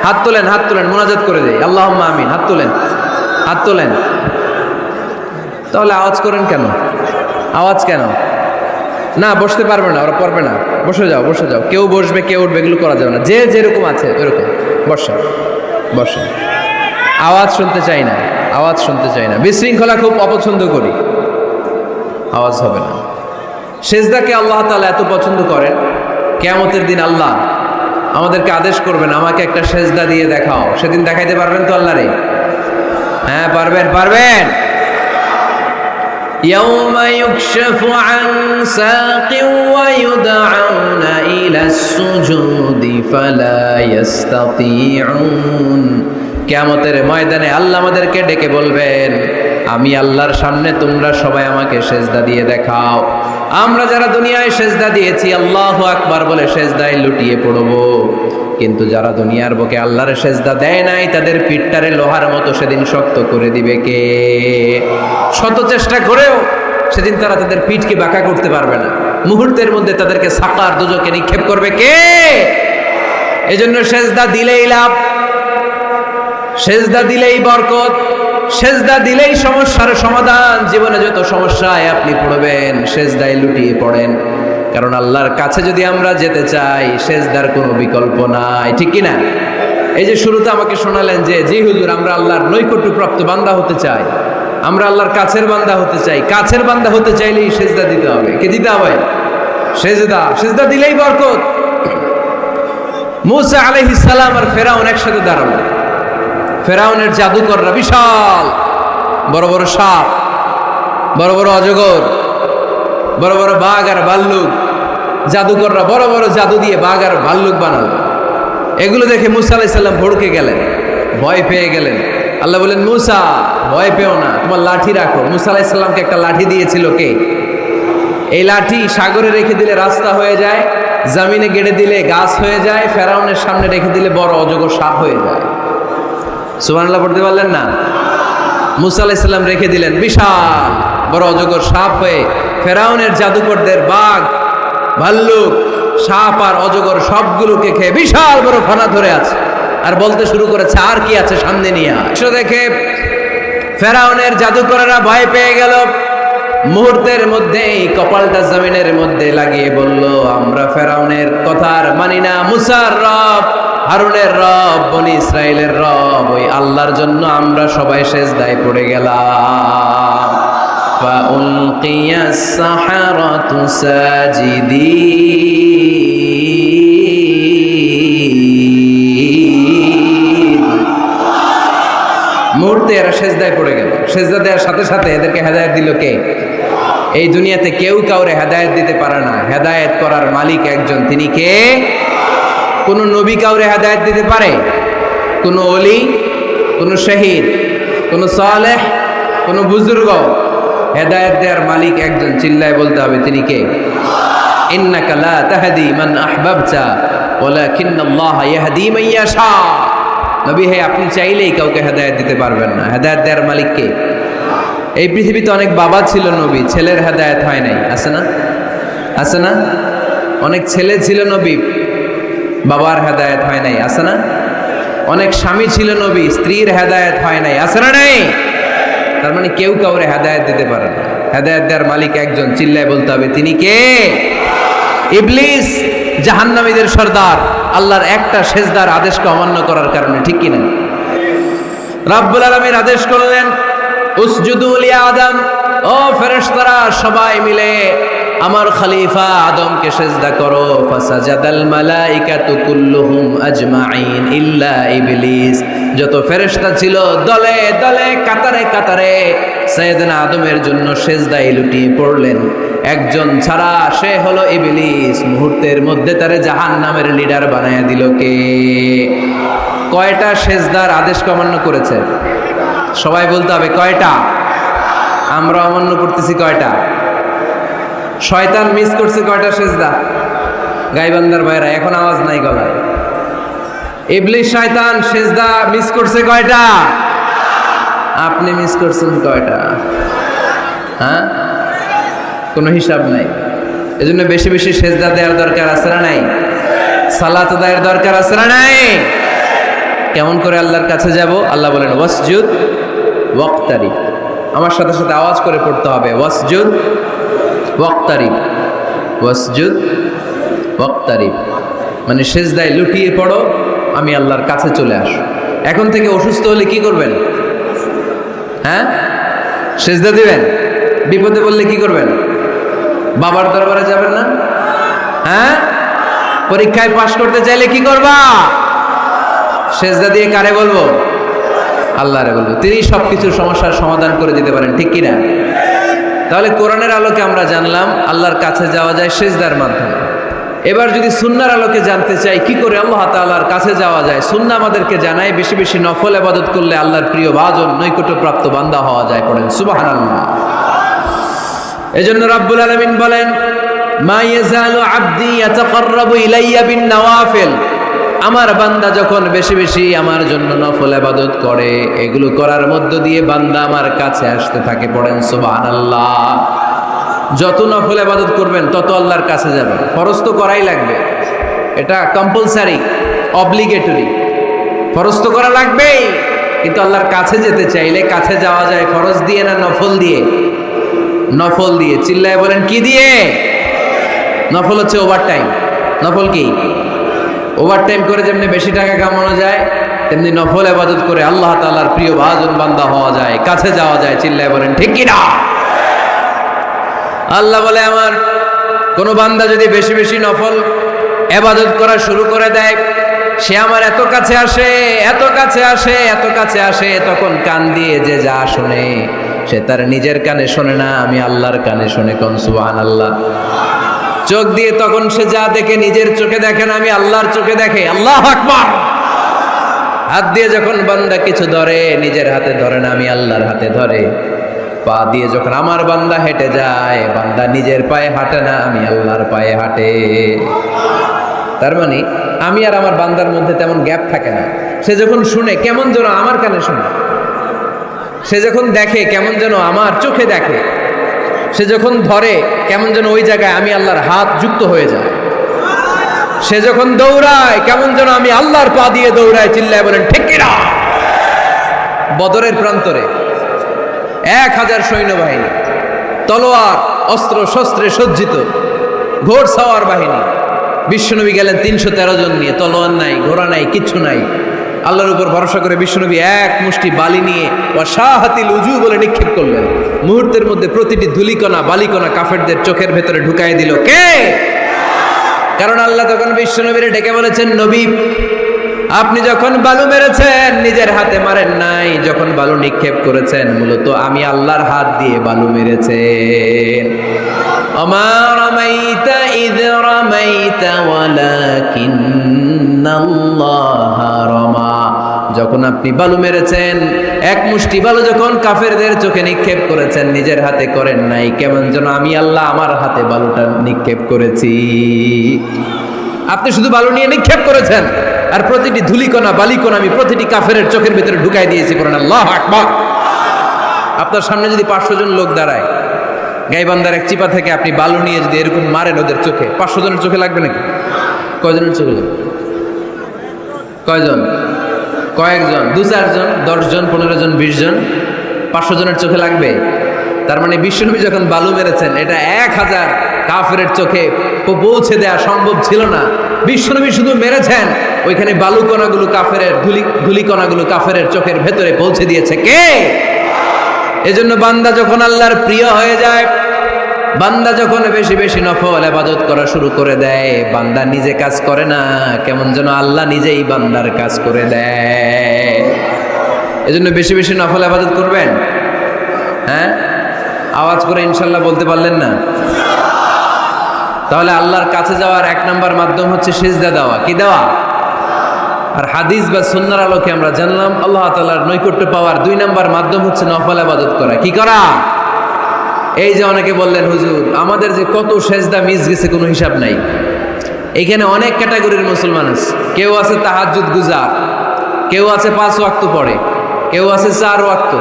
হাত তোলেন, হাত তোলেন, মোনাজাত করে দেই। আল্লাহুম্মা আমিন। হাত তোলেন, হাত তোলেন। তাহলে আওয়াজ করেন কেন? আওয়াজ কেন? না, বসতে পারবে না, ওরা পড়বে না। বসে যাও, বসে যাও। কেউ বসবে, কেউ উঠবে, এগুলো করা যাবে না। যে যেরকম আছে ওরকম বসে, বসে। আওয়াজ শুনতে চাই না, আওয়াজ শুনতে চাই না। বিশৃঙ্খলা খুব অপছন্দ করি, আওয়াজ হবে না। সেজদাকে আল্লাহ তাআলা এত পছন্দ করেন, কিয়ামতের দিন আল্লাহ আমাদেরকে আদেশ করবেন, আমাকে একটা সেজদা দিয়ে দেখাও। সেদিন দেখাইতে পারবেন তো আল্লাহরে? হ্যাঁ, পারবেন, পারবেন। يوم يكشف عن ساق ويدعون إلى السجود فلا يستطيعون। কিয়ামতের ময়দানে আল্লাহ আমাদেরকে ডেকে বলবেন, আমি আল্লাহর সামনে তোমরা সবাই আমাকে সেজদা দিয়ে দেখাও। আমরা যারা দুনিয়ায় সেজদা দিয়েছি আল্লাহু আকবার বলে সেজদায় লুটিয়ে পড়ব, কিন্তু যারা দুনিয়ার বুকে আল্লাহর সেজদা দেয় নাই তাদের পিঠটারে লোহার মতো সেদিন শক্ত করে দিবে কে? শত চেষ্টা করেও সেদিন তারা তাদের পিঠকে বাঁকা করতে পারবে না। মুহূর্তের মধ্যে তাদেরকে সাকার দুজকে নিক্ষেপ করবে কে? এজন্য সেজদা দিলেই লাভ, সেজদা দিলেই বরকত, সেজদা দিলেই সমস্যার সমাধান। জীবনে যত সমস্যায় আপনি পড়বেন সেজদায় লুটিয়ে পড়েন, কারণ আল্লাহর কাছে যদি আমরা যেতে চাই সেজদার কোনো বিকল্প নাই, ঠিক কি না? এই যে শুরুতে আমাকে শোনালেন যে জি হুজুর, আমরা আল্লাহর নৈকট্যপ্রাপ্ত বান্দা হতে চাই, আমরা আল্লাহর কাছের বান্দা হতে চাই। কাছের বান্দা হতে চাইলেই সেজদা দিতে হবে। কে দিতে হবে? সেজদা। সেজদা দিলেই বরকত। মূসা আলাইহিস সালাম আর ফেরাউন একসাথে দাঁড়ালো। ফেরাউনের জাদুকররা বিশাল বড় বড় সাপ, বড় বড় অজগর, বড় বড় বাঘ আর ভাল্লুক, জাদুকররা বড় বড় জাদু দিয়ে বাঘ আর ভাল্লুক বানালো। এগুলো দেখে মূসা আলাইহিস সালাম ভড়কে গেলেন, ভয় পেয়ে গেলেন। আল্লাহ বলেন, মূসা ভয় পেও না, তোমার লাঠি রাখো। মূসা আলাইহিস সালামকে একটা লাঠি দিয়েছিল কে? এই লাঠি সাগরে রেখে দিলে রাস্তা হয়ে যায়, জমিনে গেড়ে দিলে গাছ হয়ে যায়, ফেরাউনের সামনে রেখে দিলে বড় অজগর সাপ হয়ে যায়। সুবহানাল্লাহ পড়তে পারলেন না? মূসা আলাইহিস সালাম রেখে দিলেন বিশাল বড় অজগর সাপ হয়ে ফেরাউনের জাদুকরদের বাঘ, ভাল্লুক, সাপ আর অজগর সবগুলোকে খেয়ে বিশাল বড় ফানা ধরে আছে। আর বলতে শুরু করেছে, আর কি আছে সামনে নিয়ে আয়। দেখে ফেরাউনের জাদুকরেরা ভয় পেয়ে গেল। মুহূর্তের মধ্যেই কপালটা জমিনের মধ্যে লাগিয়ে বলল, আমরা ফেরাউনের কথা আর মানি না। মুসার রব, হারুনের রব, বনি ইসরাইলের রব, ওই আল্লাহর জন্য আমরা সবাই সেজদায় পড়ে গেলাম। ফাউলকিয়াস সাহারাতু সাজিদিন। মুহূর্তে এরা সেজদায় পড়ে গেল। সেজদা দেওয়ার সাথে সাথে এদেরকে হেদায়েত দিল কে? এই দুনিয়াতে কেউ কাউরে হেদায়েত দিতে পারে না, হেদায়েত করার মালিক একজন, তিনি কে? কোন নবী কাউরে হেদায়েত দিতে পারে? কোন ওলি, কোন শহীদ, কোন সালেহ, কোন বুজুর্গ? হেদায়েত দেওয়ার মালিক একজন, চিল্লায় বলতে হবে তিনি কে? ইন্নাকা লা তাহদি মান আহবাবতা ওয়ালাকিন্নাল্লাহা ইয়াহদি মান ইয়াশা। নবী হে, আপনি চাইলেই কাউকে হেদায়েত দিতে পারবেন না। হেদায়েত দেওয়ার মালিক কে? এই পৃথিবীতে অনেক বাবা ছিল নবী, ছেলের হেদায়েত হয় নাই, আছে না? আছে না? অনেক ছেলে ছিল নবী, বাবার হেদায়েত হয় নাই, আছে না? অনেক স্বামী ছিল নবী, স্ত্রীর হেদায়েত হয় নাই, আছে না? নাই। তার মানে কেউ কাউরে হেদায়েত দিতে পারে না। হেদায়েত দেওয়ার মালিক একজন, চিল্লায় বলতে হবে তিনি কে? ইবলিস জাহান্নামীদের সর্দার, আল্লাহর একটা সেজদার আদেশকে অমান্য করার কারণে, ঠিক কিনা? রাব্বুল আলামিন আদেশ করলেন, উসজুদু লি আদম, ও ফেরেশতারা সবাই মিলে আমার খলিফা আদমকে সেজদা করো। ফাসাজাদাল মালাইকাতু কুল্লুহুম আজমাইন ইল্লা ইবলিস। যত ফেরেশতা ছিল দলে দলে কাতারে কাতারে সাইয়েদনা আদমের জন্য সেজদায় লুটিয়ে পড়লেন। একজন ছাড়া, সে হলো ইবলিস। মুহূর্তের মধ্যে তারে জাহান্নামের লিডার বানায়া দিল কে? কয়টা সেজদার আদেশ অমান্য করেছে? সবাই বলতে হবে কয়টা? আমরা অমান্য করতেছি কয়টা? শয়তান মিস করছে কয়টা সেজদা? গাইবান্দার ভাইরা এখন আওয়াজ নাই গলায়। ইবলিস শয়তান সেজদা মিস করছে কয়টা? আপনি মিস করছেন কয়টা? হ্যাঁ, কোনো হিসাব নাই। এজন্য বেশি বেশি সেজদা দেওয়ার দরকার আছে না নাই? সালাত আদায়ের দরকার আছে না নাই? কেমন করে আল্লাহর কাছে যাব? আল্লাহ বলেন ওয়াসজুদ ওয়াক্তারিব। আমার সাথে সাথে আওয়াজ করে পড়তে হবে, ওয়াসজুদ ওয়াক্তারিব, ওয়াসজুদ ওয়াক্তারিব। মানে সেজদায় লুটিয়ে পড়ো, আমি আল্লাহর কাছে চলে আসো। এখন থেকে অসুস্থ হলে কি করবেন? হ্যাঁ, সেজদা দিবেন। বিপদে বললে কি করবেন? বাবার দরবারে যাবেন না? হ্যাঁ, পরীক্ষায় পাশ করতে চাইলে কি করবা? সেজদা দিয়ে কারে বলবো? আল্লাহরে বলবো। তিনি সবকিছুর সমস্যার সমাধান করে দিতে পারেন, ঠিক কিনা? তাহলে কোরআনের আলোকে আমরা জানলাম আল্লাহর কাছে যাওয়া যায় সেজদার মাধ্যমে। এবার যদি সুন্নাহর আলোকে জানতে চাই কি করে আল্লাহ তাআলার কাছে যাওয়া যায়, সুন্নাহ আমাদেরকে জানায় বেশি বেশি নফল ইবাদত করলে আল্লাহর প্রিয় ভাজন নৈকট্যপ্রাপ্ত বান্দা হওয়া যায়। পড়েন সুবহানাল্লাহ। এজন্য রাব্বুল আলামিন বলেন মা ইয়াজালু আবদি ইয়াতাকাররাবু ইলাইয়া বিন নওয়াফিল। আমার বান্দা যখন বেশি বেশি আমার জন্য নফল ইবাদত করে, এগুলো করার মধ্য দিয়ে বান্দা আমার কাছে আসতে থাকে। পড়েন সুবহানাল্লাহ। যত নফল ইবাদত করবেন তত আল্লাহর কাছে যাবেন। ফরজ তো করাই লাগবে, এটা কম্পালসারি, অব্লিগেটরি। ফরজ তো করা লাগবেই, কিন্তু আল্লাহর কাছে যেতে চাইলে কাছে যাওয়া যায় ফরজ দিয়ে না নফল দিয়ে? নফল দিয়ে। চিল্লায় বলেন কি দিয়ে? নফল হচ্ছে ওভারটাইম। নফল কি? ওভারটাইম করে যেমনি বেশি টাকা কামানো যায়, তেমনি নফল ইবাদত করে আল্লাহ তাআলার প্রিয় ভাজন বান্দা হওয়া যায়, কাছে যাওয়া যায়। চিল্লায় বলেন ঠিক কি না? আল্লাহ বলে আমার কোন বান্দা যদি বেশি বেশি নফল ইবাদত করা শুরু করে দেয়, সে আমার এত কাছে আসে, এত কাছে আসে, এত কাছে আসে, তখন কান দিয়ে যে যা শুনে সে তার নিজের কানে শোনে না, আমি আল্লাহর কানে শুনে। কোন সুবহানাল্লাহ। চোখ দিয়ে তখন সে যা দেখে নিজের চোখে দেখে না, আমি আল্লাহর চোখে দেখে। আল্লাহু আকবার। হাত দিয়ে যখন বান্দা কিছু ধরে, নিজের হাতে ধরে না, আমি আল্লাহর হাতে ধরে। পা দিয়ে যখন আমার বান্দা হেঁটে যায়, বান্দা নিজের পায়ে হাঁটে না, আমি আল্লাহর পায়ে হাঁটে। তার মানে আমি আর আমার বান্দার মধ্যে তেমন গ্যাপ থাকে না। সে যখন শুনে কেমন যেন আমার কানে শুনে, সে যখন দেখে কেমন যেন আমার চোখে দেখে, সে যখন ধরে কেমন যেন ওই জায়গায় আমি আল্লাহর হাত যুক্ত হয়ে যায়। সে যখন দৌড়ায় কেমন যেন আমি আল্লাহর পা দিয়ে দৌড়ায়। চিল্লায় বলেন ঠিক কিনা? বদরের প্রান্তরে 1000 সৈন্যবাহিনী, তলোয়ার অস্ত্র শস্ত্রে সজ্জিত, ঘোড়সাওয়ার বাহিনী। বিশ্বনবী গেলেন 313 জন নিয়ে, তলোয়ার নাই, ঘোড়া নাই, কিচ্ছু নাই। আল্লাহর উপর ভরসা করে বিশ্বনবী এক মুষ্টি বালি নিয়ে ওয়াশাহাতিল উজু বলে নিক্ষেপ করলেন। মুহূর্তের মধ্যে প্রতিটি ধুলিকণা বালিকণা কাফেরদের চোখের ভেতরে ঢুকাই দিল। কে? কারণ আল্লাহ তখন বিশ্বনবীরে ডেকে বলেছেন, নবী আপনি যখন বালু মেরেছেন নিজের হাতে মারেন নাই, যখন বালু নিক্ষেপ করেছেন মূলত আমি আল্লাহর হাত দিয়ে বালু মেরেছেন। আমা রামাইতা ইয রামাইতা ওয়ালাকিন্নাল্লাহা রামা। যখন আপনি বালু মেরেছেন, এক মুষ্টি বালু যখন কাফেরদের চোখে নিক্ষেপ করেছেন, নিজের হাতে করেন নাই, কেমন যেন আমি আল্লাহ আমার হাতে বালুটা নিক্ষেপ করেছি। আপনি শুধু বালু নিয়ে নিক্ষেপ করেছেন, আর প্রতিটি ধুলিকণা বালিকণা আমি প্রতিটি কাফেরের চোখের ভিতরে ঢুকাই দিয়েছি। করেন আল্লাহু আকবার। আপনার সামনে যদি 500 জন লোক দাঁড়ায়, গাইবান্ধার এক চিপা থেকে আপনি বালু নিয়ে যদি এরকম মারেন ওদের চোখে, 500 জনের চোখে লাগবে নাকি? কয়জনের চোখে লাগবে? কয়জন? কয়েকজন, 2-4 জন, 10 জন, 15 জন, 20 জন, 500 জনের চোখে লাগবে। তার মানে বিশ্বনবী যখন বালু মেরেছেন, এটা 1000 কাফেরের চোখে পৌঁছে দেওয়া সম্ভব ছিল না। বিশ্বনবী শুধু মেরেছেন, ওইখানে বালু কণাগুলো কাফেরের ধুলি কণাগুলো কাফেরের চোখের ভেতরে পৌঁছে দিয়েছে কে? এজন্য বান্দা যখন আল্লাহর প্রিয় হয়ে যায়, বান্দা যখন বেশি বেশি নফল ইবাদত করা শুরু করে দেয়, বান্দা নিজে কাজ করে না, কেমন যেন আল্লাহ নিজেই বান্দার কাজ করে দেয়। এজন্য বেশি বেশি নফল ইবাদত করবেন। হ্যাঁ, আওয়াজ করে ইনশাল্লাহ বলতে পারলেন না? তাহলে আল্লাহর কাছে যাওয়ার 1 নাম্বার মাধ্যম হচ্ছে সিজদা দেওয়া। কি দেওয়া? আর হাদিস বা সুন্নাহর আলোকে আমরা জানলাম আল্লাহ তাআলার নৈকট্য পাওয়ার 2 নাম্বার মাধ্যম হচ্ছে নফল ইবাদত করা। কি করা? এই যে অনেকে বললেন হুজুর আমাদের যে কত সেজদা মিস গেছে কোনো হিসাব নাই। এখানে অনেক ক্যাটাগরির মুসলমান আছে। কেউ আছে তাহাজ্জুদ গুজার, কেউ আছে 5 ওয়াক্ত পড়ে, কেউ আছে 4 ওয়াক্ত,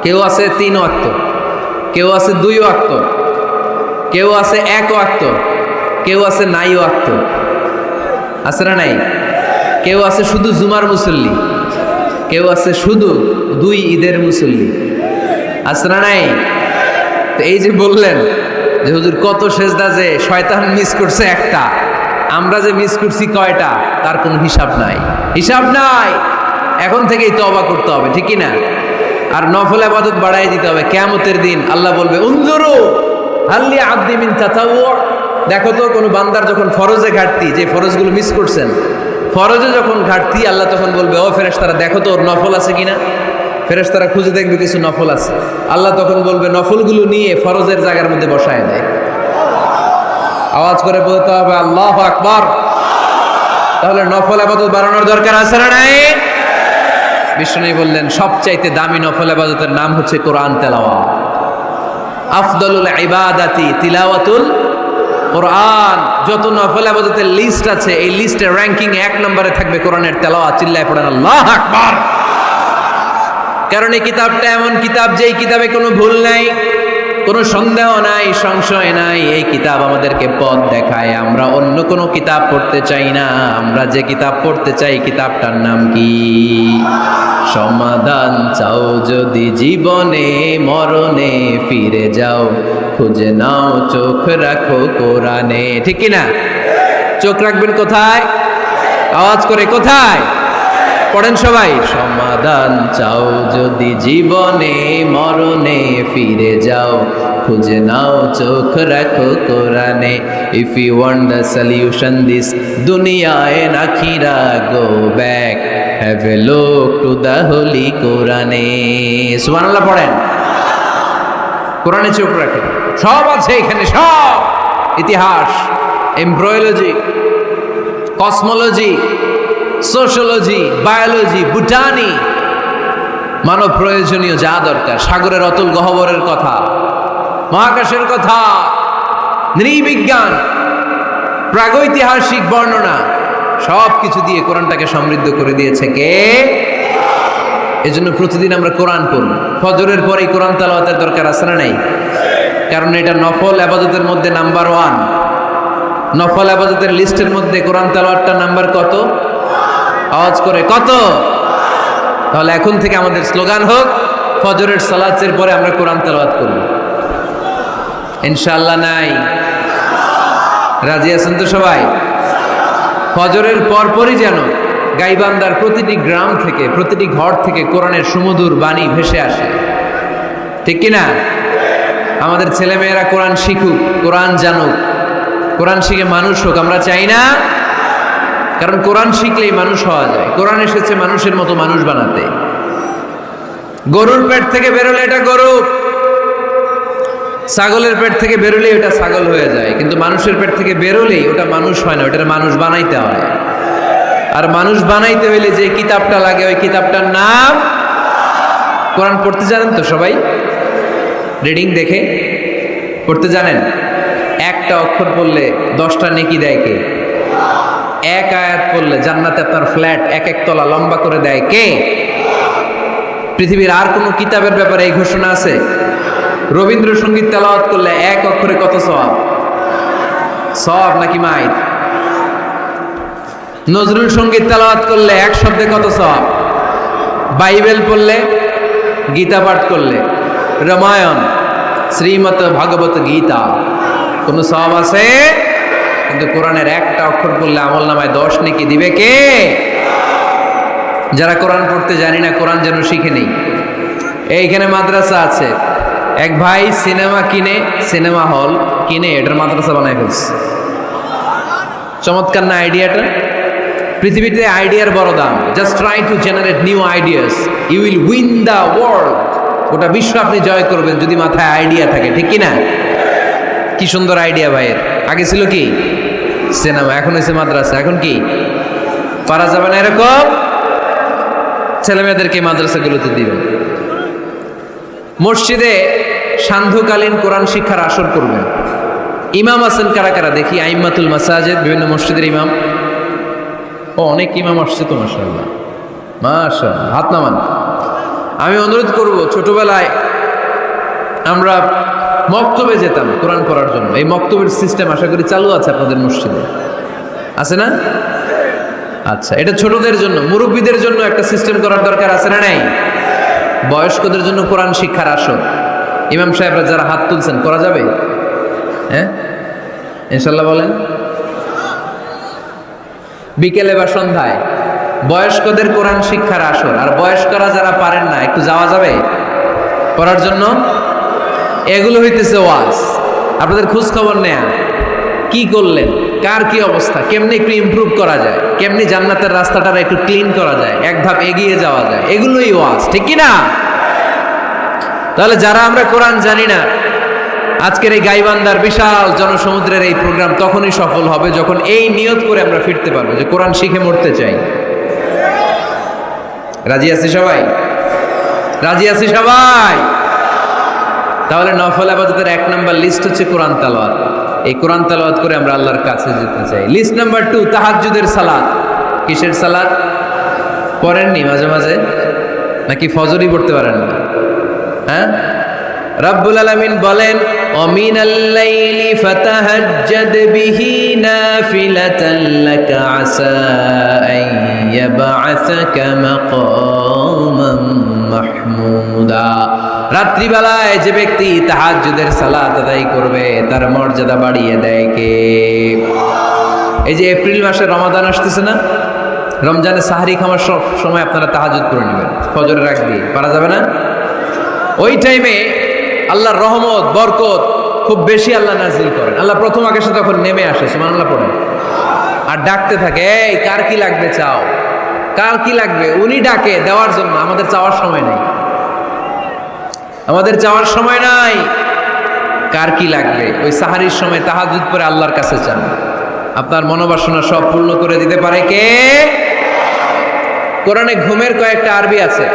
কেউ আছে 3 ওয়াক্ত, কেউ আছে 2 ওয়াক্ত, কেউ আছে 1 ওয়াক্ত, কেউ আছে নাই ওয়াক্ত, আছে না নাই? কেউ আছে শুধু জুমার মুসল্লি, কেউ আছে শুধু 2 ঈদের মুসল্লি, আছে না নাই? তো এই যে বললেন যে হুজুর কত সেজদা যে শয়তান মিস করছে একটা, আমরা যে মিস করছি কয়টা তার কোনো হিসাব নাই, হিসাব নাই। এখন থেকেই তওবা করতে হবে, ঠিক কি না? আর নফল ইবাদত বাড়াই দিতে হবে। কিয়ামতের দিন আল্লাহ বলবে উনজুরু হাল্লি আব্দি মিন তাতাওয়ু, দেখো তো কোনো বান্দার যখন ফরজে ঘাটতি, যে ফরজগুলো মিস করছেন, ফরজে যখন ঘাটতি, আল্লাহ তখন বলবে ও ফেরেশতারা দেখো তো ওর নফল আছে কিনা। ফেরেশতারা খুঁজে দেখবে কিছু নফল আছে, আল্লাহ তখন বলবে নফলগুলো নিয়ে ফরজের জায়গার মধ্যে বসায় দেয়। আওয়াজ করে বলতে হবে আল্লাহু আকবার। তাহলে নফল ইবাদত বাড়ানোর দরকার আছে না নাই? বিষ্ণু বললেন সবচাইতে দামি নফল ইবাদতের নাম হচ্ছে কোরআন তেলাওয়াত। আফদলুল ইবাদাতি তিলাওয়াতুল কোরআন। যত নফল ইবাদতের লিস্ট আছে, এই লিস্টের র্যাঙ্কিং 1 নম্বরে থাকবে কোরআনের তেলাওয়াত। চিল্লায় পড়েন আল্লাহু আকবার। কারণ এই কিতাবটা এমন কিতাব, যেই কিতাবে কোনো ভুল নাই, কোনো সন্দেহ নাই, সংশয় নাই। এই কিতাব আমাদেরকে পথ দেখায়। আমরা অন্য কোনো কিতাব পড়তে চাই না। আমরা যে কিতাব পড়তে চাই, কিতাবটার নাম কি? সমাধান চাও যদি জীবনে, মরণে ফিরে যাও, খুঁজে নাও চোখ রাখো কোরআনে। ঠিক কি না? চোখ রাখবেন কোথায়? আওয়াজ করে কোথায়? পড়েন সবাই। সমাধান চাও যদি জীবনে, মরণে ফিরে যাও, খুঁজে নাও চোখ রাখো কোরআনে। If you want the solution this দুনিয়া এন্ড আখিরা, go back, have a look to the holy কোরআনে। সুবহানাল্লাহ পড়েন। কোরআনে চোখ রাখেন, সব আছে এখানে, সব। ইতিহাস, embryology, cosmology, sociology, biology, botany, মানব প্রয়োজনীয় যা দরকার, সাগরের অতল গহ্বরের কথা, মহাকাশের কথা, নৃবিজ্ঞান, প্রাগৈতিহাসিক বর্ণনা, সব কিছু দিয়ে কোরআনটাকে সমৃদ্ধ করে দিয়েছে কে? এজন্য প্রতিদিন আমরা কোরআন পড়ব। ফজরের পরেই কোরআন তেলাওয়াতের দরকার আছে না নাই? কারণ এটা নফল ইবাদতের মধ্যে নাম্বার 1। নফল ইবাদতের লিস্টের মধ্যে কোরআন তেলাওয়াতটা নাম্বার কত? আওয়াজ করে কত? তাহলে এখন থেকে আমাদের স্লোগান হোক, ফজরের সালাতের পরে আমরা কোরআন তেলাওয়াত করব। ইনশাআল্লাহ নাই? রাজি আছেন তো সবাই? ফজরের পরপরই যেন গাইবান্ধার প্রতিটি গ্রাম থেকে, প্রতিটি ঘর থেকে কোরআনের সুমধুর বাণী ভেসে আসে। ঠিক কি না? আমাদের ছেলেমেয়েরা কোরআন শিখুক, কোরআন জানুক, কোরআন শিখে মানুষ হোক। আমরা চাই না? কারণ কোরআন শিখলেই মানুষ হওয়া যায়। কোরআন এসেছে মানুষের মতো মানুষ বানাতে। গরুর পেট থেকে বেরোলে এটা গরু, ছাগলের পেট থেকে বেরোলেই ওটা ছাগল হয়ে যায়। কিন্তু মানুষের পেট থেকে বেরোলেই ওটা মানুষ হয় না, ওটার মানুষ বানাইতে হয়। আর মানুষ বানাইতে হইলে যে কিতাবটা লাগে, ওই কিতাবটার নাম কোরআন। পড়তে জানেন তো সবাই? রিডিং দেখে পড়তে জানেন? একটা অক্ষর পড়লে 10টা নেকি দেয় কে? এক আয়াত পড়লে জান্নাতে আপনার ফ্ল্যাট 1-1 তলা লম্বা করে দেয় কে? পৃথিবীর আর কোনো কিতাবের ব্যাপারে এই ঘোষণা আছে? রবীন্দ্রসঙ্গীত তেলাওয়াত করলে 1 অক্ষরে কত সওয়াব? সওয়াব নাকি মাইত? নজরুল সঙ্গীত তেলাওয়াত করলে 1 শব্দে কত সওয়াব? বাইবেল পড়লে, গীতা পাঠ করলে, রামায়ণ, শ্রীমৎ ভাগবত গীতা, কোনো সওয়াব আছে? কিন্তু কোরআনের একটা অক্ষর পড়লে আমল নামায় 10 নেকি দিবে কে? যারা কোরআন পড়তে জানি না, কোরআন যেন শিখে নেই। এইখানে মাদ্রাসা আছে। এক ভাই সিনেমা কিনে, সিনেমা হল কিনে এটার মাদ্রাসা বানায় ফেলছে। চমৎকার না আইডিয়াটা? পৃথিবীতে আইডিয়ার বড় দাম। Just try to generate new ideas, you will win the world. গোটা বিশ্ব আপনি জয় করবেন যদি মাথায় আইডিয়া থাকে। ঠিক কি না? কি সুন্দর আইডিয়া ভাইয়ের। আগে ছিল কি? সিনেমা, এখন হয়েছে মাদ্রাসা। এখন কি পারা যাবে না এরকম? ছেলে মেয়েদেরকে মাদ্রাসাগুলোতে দিবেন। মসজিদে সান্ধ্যকালীন কোরআন শিক্ষার আসর করবেন। ইমাম আছেন কারা কারা দেখি? আইম্মাতুল মাসাজিদ, বিভিন্ন মসজিদের ইমাম। ও, অনেক ইমাম আসছে তো, মাশাআল্লাহ মাশাআল্লাহ, হাত নামান। আমি অনুরোধ করব, ছোটবেলায় আমরা মক্তবে যেতাম কোরআন পড়ার জন্য। এই মক্তবের সিস্টেম আশা করি চালু আছে আপনাদের মসজিদে, আছে না? আচ্ছা, এটা ছোটদের জন্য। মুরব্বীদের জন্য একটা সিস্টেম করার দরকার আছে না নাই? বয়স্কদের জন্য কোরআন শিক্ষার আসর। ইমাম সাহেবরা যারা হাত তুলছেন, করা যাবে? হ্যাঁ, ইনশাল্লাহ বলেন। বিকেলে বা সন্ধ্যায় বয়স্কদের কোরআন শিক্ষার আসর। আর বয়স্করা যারা পারেন না, একটু যাওয়া যাবে পড়ার জন্য? এগুলো হইতেছে ওয়াজ, আপনাদের খোঁজ খবর নেয়া। কি করলেন, কার কি অবস্থা, কেমনি একটু ইমপ্রুভ করা যায়, কেমনি জান্নাতের রাস্তাটা একটু ক্লিন করা যায়, এক ধাপ এগিয়ে যাওয়া যায়, এগুলোই ওয়াজ, ঠিক কি না? তাহলে যারা আমরা কোরআন জানি না, আজকের এই গাইবান্ধার বিশাল জনসমুদ্রের এই প্রোগ্রাম তখনই সফল হবে যখন এই নিয়ত করে আমরা ফিরতে পারবো যে কোরআন শিখে মরতে চাই। রাজি আছি সবাই? রাজি আছি সবাই? তাহলে নফল ইবাদতের 1 নাম্বার লিস্ট হচ্ছে কোরআন তেলাওয়াত। এই কোরআন তেলাওয়াত করে আমরা আল্লাহর কাছে যেতে চাই। লিস্ট নাম্বার 2, তাহাজ্জুদের সালাত। কিসের সালাত? পড়েননি মাঝে মাঝে নাকি ফজরই পড়তে পারেন না? হ্যাঁ, রব্বুল আলামিন বলেন, ওয়ামিনাল লাইলি ফাতাহাজ্জাদ বিহি নাফিলাতান লাকা আসা আন ইয়াবআসাকা মাকামান মাহমুদা। রাত্রিবেলায় যে ব্যক্তি তাহাজ্জুদের সালাত আদায় করবে তার মর্যাদা বাড়িয়ে দেয় কে? এই যে এপ্রিল মাসে রমাদান আসতেছে না, রমজানে সাহরি খাওয়ার সময় আপনারা তাহাজ্জুদ করে নেবেন ফজরের আগ দিয়ে, পারা যাবে না? ওই টাইমে আল্লাহর রহমত বরকত খুব বেশি আল্লাহ নাজিল করেন। আল্লাহ প্রথম আকাশে তখন নেমে আসে, সুবহানাল্লাহ পড়েন, আর ডাকতে থাকে, এই কার কি লাগবে চাও, কার কি লাগবে। উনি ডাকে দেওয়ার জন্য, আমাদের চাওয়ার সময় নাই, আমাদের চাওয়ার সময় নাই। কার কি লাগবে ওই সাহারির সময় তাহাজ্জুদ পড়ে আল্লাহর কাছে চান, আপনার মনোবাসনা সব পূর্ণ করে দিতে পারে কে? কোরআনে ঘুমের কয়েকটা আরবি আছে।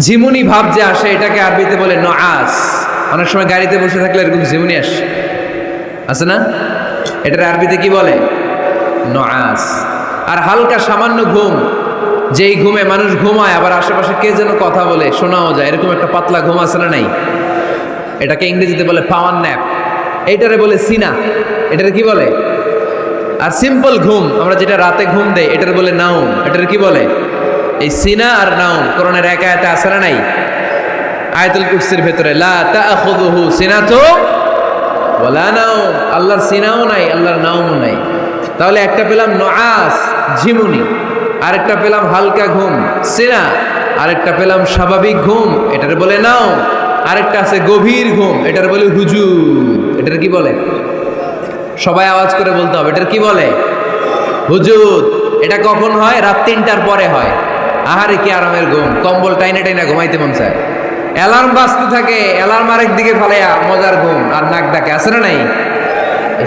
ঝিমুনি ভাব যে আসে এটাকে আরবিতে বলে নআস। অনেক সময় গাড়িতে বসে থাকলে এরকম ঝিমুনি আসে না? এটার আরবিতে কি বলে? নআস। আর হালকা সামান্য ঘুম, যেই ঘুমে মানুষ ঘুমায় আবার আশেপাশে কে যেন কথা বলে শোনাও যায়, এরকম একটা পাতলা ঘুম আছে না নাই? এটাকে ইংরেজিতে বলে পাওয়ার ন্যাপ, এইটারে বলে সিনা। এটারে কি বলে? আর সিম্পল ঘুম আমরা যেটা রাতে ঘুম দেই এটার বলে নাউম। এটার কি বলে? এই সিনা আর নাউম কোরআনের এক আয়াতে আছে না নাই? আয়াতুল কুরসির ভেতরে লা তাআখুযুহু সিনাতু ওয়ালা নাউম, আল্লাহর সিনাও নাই, আল্লাহর নাউমও নাই। তাহলে একটা পেলাম নআস ঝিমুনি, আরেকটা পেলাম হালকা ঘুম সিনা, আরেকটা পেলাম স্বাভাবিক ঘুম, এটার বলে নাউম। আরেকটা আছে গভীর ঘুম, এটার বলে হুজুদ। এটার কি বলে? সবাই আওয়াজ করে বলতে হবে, এটার কি বলে? হুজুদ। এটা কখন হয়? রাত 3টার পরে হয়। আহারে কি আরামের ঘুম, কম্বল টাইনা টাইনা ঘুমাইতে মন চায়, অ্যালার্ম বাজতে থাকে, অ্যালার্ম আরেক দিকে ফালাইয়া মজার ঘুম আর নাক ডাকে, আছে না নাই?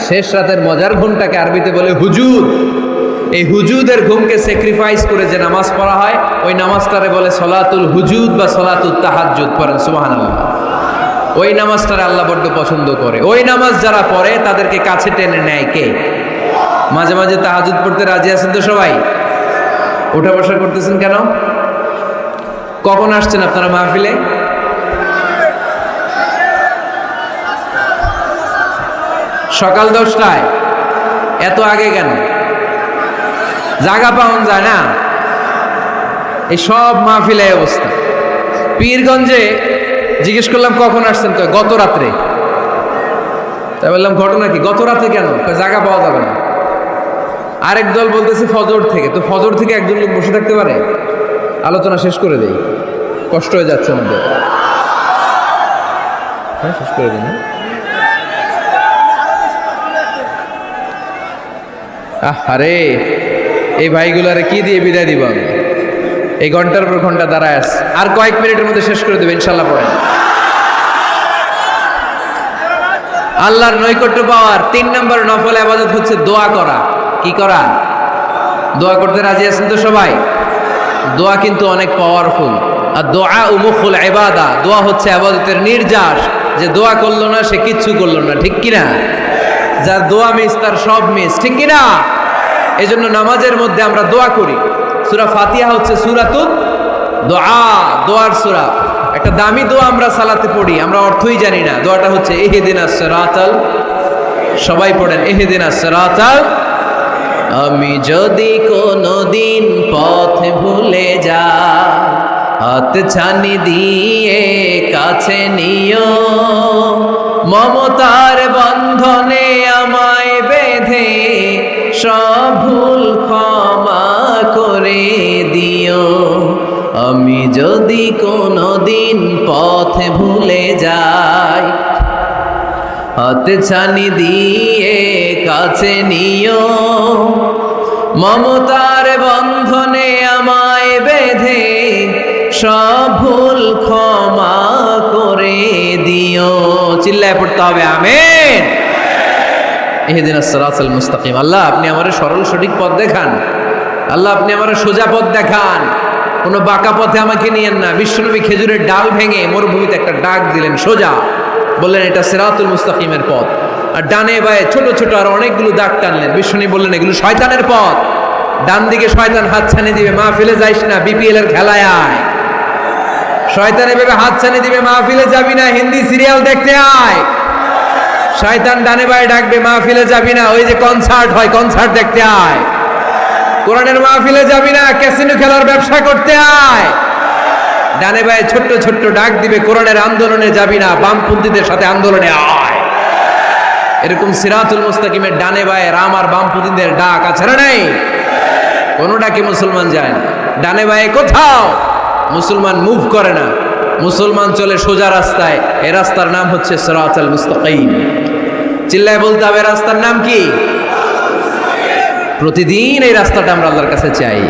শেষ রাতের মজার ঘুমটাকে আরবিতে বলে হুজুদ। এই হুজুদের ঘুমকে স্যাক্রিফাইস করে যে নামাজ পড়া হয় ওই নামাজটারে বলে সলাতুল হুজুদ বা সলাতুল তাহাজ্জুদ। পড়েন সুবহানাল্লাহ। ওই নামাজটারে আল্লাহ বড্ড পছন্দ করে। ওই নামাজ যারা পড়ে তাদেরকে কাছে টেনে নেয় কে? মাঝে মাঝে তাহাজ্জুদ পড়তে রাজি আছেন তো সবাই? উঠা বসা করতেছেন কেন? কখন আসছেন আপনারা মাহফিলে? সকাল 10টায়। এত আগে কেন? জায়গা পাওয়া যায় না। এই সব মাহফিলে অবস্থা। পীরগঞ্জে জিজ্ঞেস করলাম কখন আসছেন, গত রাত্রে। তাই বললাম ঘটনা কি? গত রাতে কেন? জায়গা পাওয়া যাবে না। আরেক দল বলতেছে ফজর থেকে। তো ফজর থেকে একজন লোক বসে থাকতে পারে? আলোচনা শেষ করে দেই, কষ্ট হয়ে যাচ্ছে আমাদের। হ্যাঁ, শেষ করে দিন। আরে এই ভাইগুলারে কি দিয়ে বিদায় দিব আমি? এই ঘন্টার পর ঘন্টা দাঁড়ায় আছে, আর কয়েক মিনিটের মধ্যে শেষ করে দেবে ইনশাল্লাহ। পড়েন। আল্লাহর নৈকট্য পাওয়ার 3 নম্বর নফল ইবাদত হচ্ছে দোয়া করা। কি করা? দোয়া করতে রাজি আছেন তো সবাই? দোয়া কিন্তু অনেক পাওয়ারফুল। আর দোয়া মুখুল ইবাদা, দোয়া হচ্ছে ইবাদতের নির্যাস। যে দোয়া করলো না সে কিচ্ছু করলো না, ঠিক কিনা? যার দোয়া মিস তার সব মিস, ঠিক কিনা? এই জন্য নামাজের মধ্যে আমরা দোয়া করি। সূরা ফাতিহা হচ্ছে সূরাতুদ দোয়া, দোয়ার সূরা। একটা দামি দোয়া আমরা সালাতে পড়ি, আমরা অর্থই জানি না। দোয়াটা হচ্ছে ইহদিনাস সিরাতাল, সবাই পড়েন ইহদিনাস সিরাতাল। আমি যদি কোনোদিন পথ ভুলে যাই, হাত ছানি দিয়ে কাছে নিও, মমতার বন্ধনে আমায় বেঁধে সব ভুল ক্ষমা করে দিও। আমি যদি কোনোদিন পথ ভুলে যাই, হাত ছানি দিয়ে কাছে নিও, মমতার বন্ধনে আমায় বেঁধে সব ভুল ক্ষমা করে দিও। চিল্লায় পড়তে হবে আমিন। ইহদিনাস সিরাতাল মুস্তাকিম। আল্লাহ আপনি আমারে সরল সঠিক পথ দেখান, আল্লাহ আপনি আমারে সোজা পথ দেখান, কোনো বাঁকা পথে আমাকে নিয়েন না। বিশ্বনবী খেজুরের ডাল ভেঙে মরুভূমিতে একটা ডাক দিলেন সোজা, বললেন এটা সিরাতুল মুস্তাকিমের পথ। আর ডানে বায়ে ছোট ছোট আর অনেকগুলো দাগ টানলেন। বিশ্বনবী বললেন এগুলো শয়তানের পথ, ডান দিকে শয়তান হাত ছানি দিবে, মাহফিলে যাইস না, বিপিএল এর খেলায় আয়। শয়তান এভাবে হাত ছানি দিবে, মাহফিলে যাবি না, হিন্দি সিরিয়াল দেখতে আয়। শয়তান ডানে বায়ে ডাকবে, মাহফিলে যাবি না, ওই যে কনসার্ট হয় কনসার্ট দেখতে আয়। কোরআনের মাহফিলে যাবি না, ক্যাসিনো খেলার ব্যবসা করতে আয়। ডানে বায়ে ছোট্ট ছোট্ট ডাক দিবে, কোরআনের আন্দোলনে যাবি না, বামপন্থীদের সাথে আন্দোলনে আয়। এরকম সিরাতুল মুস্তাকিমের ডানে বায়ে রাম আর বামপন্থীদের ডাক আছে না নাই? কোনো ডাকে মুসলমান যায় না, ডানে বায়ে কোথাও মুসলমান মুভ করে না। মুসলমান চলে সোজা রাস্তায়, এ রাস্তার নাম হচ্ছে সিরাতুল মুস্তাকিম। চিল্লায় বলতে হবে রাস্তার নাম কি? প্রতিদিন এই রাস্তাটা আমরা আল্লাহর কাছে চাই।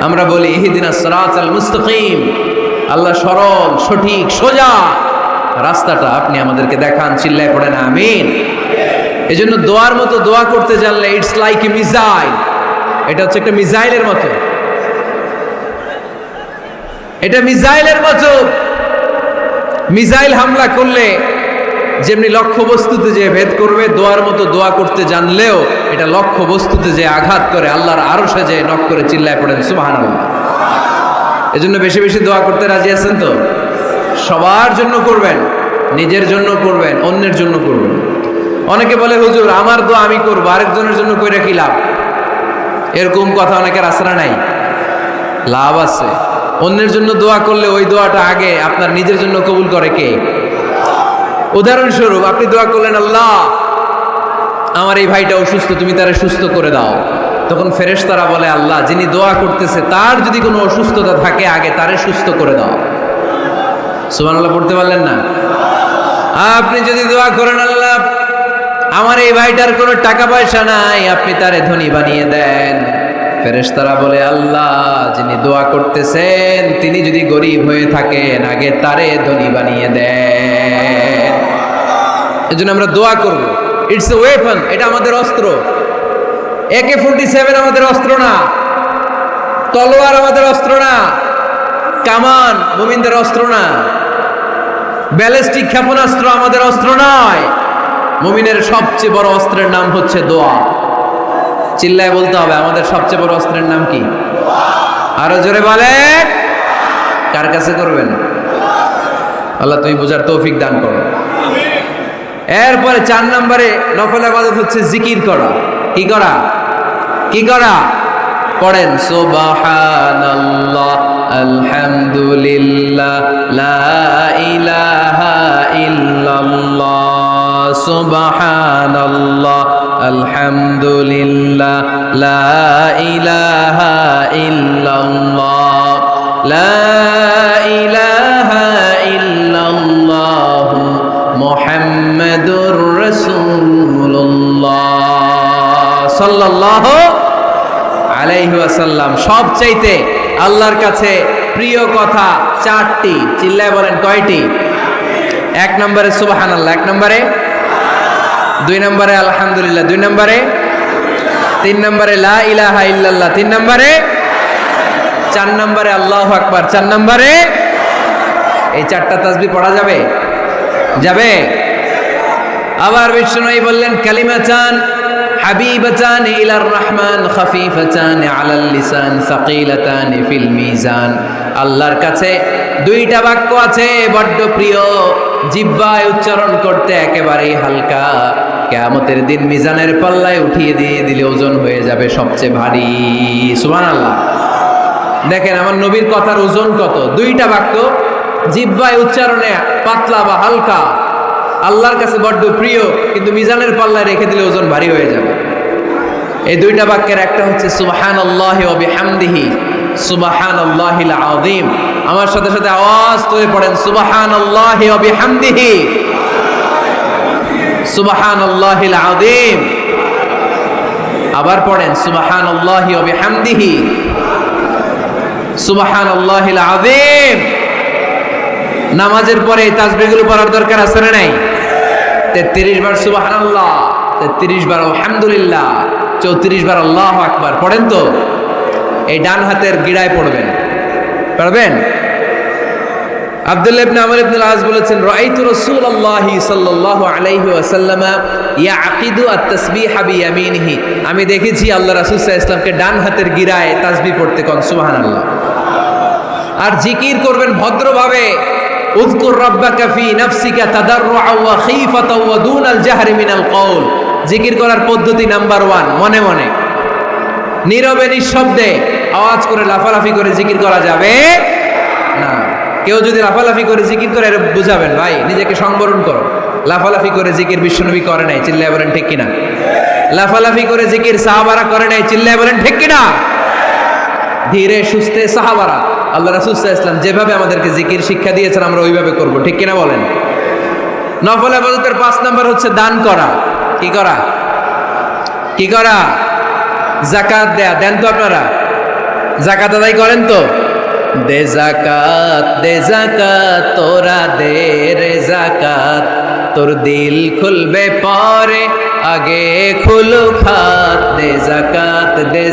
আমরা বলি ইহদিনাস সিরাতাল মুস্তাকিম, আল্লাহ সরল সঠিক সোজা রাস্তাটা আপনি আমাদেরকে দেখান। চিল্লায় পড়েন আমিন। এই জন্য দোয়ার মতো দোয়া করতে জানলে ইটস লাইক এ মিসাইল, এটা হচ্ছে একটা মিসাইলের মতো, এটা মিসাইলের মতো। মিসাইল হামলা করলে যেমনি লক্ষ্য বস্তুতে যে ভেদ করবে, দোয়ার মতো দোয়া করতে জানলেও এটা লক্ষ্য বস্তুতে যে আঘাত করে, আল্লাহর আরশে যে নক করে। চিল্লায় পড়েন সুবহানাল্লাহ। এজন্য বেশি বেশি দোয়া করতে রাজি আছেন তো? সবার জন্য করবেন, নিজের জন্য করবেন, অন্যের জন্য করবেন। অনেকে বলে হুজুর আমার দোয়া আমি করবো, আরেকজনের জন্য কইরা কি লাভ? এরকম কথা অনেকের আছে না নাই? লাভ আছে। অন্যের জন্য দোয়া করলে ওই দোয়াটা আগে আপনার নিজের জন্য কবুল করে কে? উদাহরণস্বরূপ আপনি দোয়া করলেন আল্লাহ আমার এই ভাইটা অসুস্থ, তুমি তারে সুস্থ করে দাও। তখন ফেরেশতারা বলে আল্লাহ যিনি দোয়া করতেছে তার যদি কোনো অসুস্থতা থাকে আগে তারে সুস্থ করে দাও। সুবহানাল্লাহ পড়তে পারলেন না? আপনি যদি দোয়া করেন আল্লাহ আমার এই ভাইটার কোনো টাকা পয়সা নাই, আপনি তারে ধনী বানিয়ে দেন। ফেরেশতারা বলে আল্লাহ যিনি দোয়া করতেছেন তিনি যদি গরিব হয়ে থাকেন আগে তারে ধনী বানিয়ে দেন। এজন্য আমরা দোয়া করব। ইটস এ ওয়েপন, এটা আমাদের অস্ত্র। AK-47 আমাদের অস্ত্র না, তলোয়ার আমাদের অস্ত্র না, কামান মুমিনদের অস্ত্র না, ব্যালিস্টিক ক্ষেপণাস্ত্র আমাদের অস্ত্র নয়। মুমিনের সবচেয়ে বড় অস্ত্রের নাম হচ্ছে দোয়া। চিল্লায় বলতে হবে আমাদের সবচেয়ে বড় অস্ত্রের নাম কি? আরো জোরে বলেন। কার কাছে করবেন? আল্লাহ তুমি বোঝার তৌফিক দান করো। এরপরে 4 নম্বরে নফল ইবাদত হচ্ছে জিকির করা। কি করা? কি করা? পড়েন সুবহানাল্লাহ আলহামদুলিল্লাহ লা ইলাহা ইল্লাল্লাহ, সুবহানাল্লাহ আলহামদুলিল্লাহ লা ইলাহা ইল্লাল্লাহ, লা ইলাহা ইল্লাল্লাহ মুহাম্মাদুর রাসূলুল্লাহ সাল্লাল্লাহু আলাইহি ওয়াসাল্লাম। সবচাইতে আল্লাহর কাছে প্রিয় কথা 4টি। চিল্লায় বলেন কয়টি? 1 নম্বরে সুবহানাল্লাহ, 1 নম্বরে, 2 নম্বরে আলহামদুলিল্লাহ, 2 নম্বরে, 3 নম্বরে লা ইলাহা ইল্লাল্লাহ, 3 নম্বরে, 4 নম্বরে আল্লাহু আকবার, 4 নম্বরে। এই 4টা তাসবিহ পড়া যাবে? যাবে? আবার বিষ্ণু বললেন কালিমাতান হাবিবাতান ইলার রহমান খাফিফাতান আলাল লিসান সাকিলাতান ফিল মিজান। আল্লাহর কাছে দুইটা বাক্য আছে বড্ড প্রিয়, জিহ্বায় উচ্চারণ করতে একেবারেই হালকা, কিয়ামতের দিন মিজানের পাল্লায় উঠিয়ে দিয়ে দিলে ওজন হয়ে যাবে সবচেয়ে ভারী। সুবহানাল্লাহ। দেখেন আমার নবীর কথার ওজন কত, দুইটা বাক্য জিহ্বায় উচ্চারণে পাতলা বা হালকা, আল্লাহর কাছে বড্ড প্রিয়, কিন্তু মিজানের পাল্লায় রেখে দিলে ওজন ভারী হয়ে যাবে। এই দুইটা বাক্যের একটা হচ্ছে সুবহানাল্লাহি ওয়া বিহামদিহি সুবহানাল্লাহিল আযীম। আমার সাথে সাথে আওয়াজ তুলে পড়েন সুবহানাল্লাহি ওয়া বিহামদিহি সুবহানাল্লাহিল আযীম। আবার পড়েন সুবহানাল্লাহি ওয়া বিহামদিহি সুবহানাল্লাহিল আযীম। নামাজের পরে এই তাসবিহগুলো পড়ার দরকার আছে না নাই? 33 বার সুবহানাল্লাহ, 33 বার আলহামদুলিল্লাহ, 34 বার আল্লাহু আকবার পড়েন তো। এই ডান হাতের গিড়ায় পড়বেন, পারবেন? আব্দুল্লাহ ইবনে আমর ইবনে আল-আস বলেছেন রাআইতু রাসূলুল্লাহি সাল্লাল্লাহু আলাইহি ওয়াসাল্লাম ইয়াকিদু আত-তাসবিহা বিয়ামিনিহি। আমি দেখেছি আল্লাহ রাসূল সাল্লাল্লাহু আলাইহি ওয়াসাল্লামকে ডান হাতের গিড়ায় তাসবিহ পড়তে কোন সুবহানাল্লাহ। আর জিকির করবেন ভদ্রভাবে, উযকুর রাব্বাকা ফি নাফসিকা তাদাররুআ ওয়া খীফাতা ওয়া দুনাল জাহরি মিনাল কওল। জিকির করার পদ্ধতি নাম্বার 1, মনে মনে নীরবে নিঃশব্দে, আওয়াজ করে লাফালাফি করে জিকির করা যাবে না। কেউ যদি লাফালাফি করে জিকির করে বুঝাবেন ভাই নিজেকে সংবরণ করো। লাফালাফি করে জিকির বিশ্বনবী করে নাই, চিল্লায় বলেন ঠিক কিনা? লাফালাফি করে জিকির সাহাবারা করে নাই, চিল্লায় বলেন ঠিক কিনা? ধীরে সুস্থে সাহাবারা, আল্লাহ রাসূল সাল্লাল্লাহু আলাইহি ওয়াসাল্লাম যেভাবে আমাদেরকে জিকির শিক্ষা দিয়েছেন আমরা ওইভাবে করব, ঠিক কিনা বলেন? নফল ইবাদতের 5 নাম্বার হচ্ছে দান করা। কি করা? কি করা? যাকাত দেয়া। দেন তো আপনারা? যাকাত আদায় করেন তো? দে যাকাত তোরা দে রে যাকাত, তোর দিল খুলবে পরে আগে খুলু খাত। দে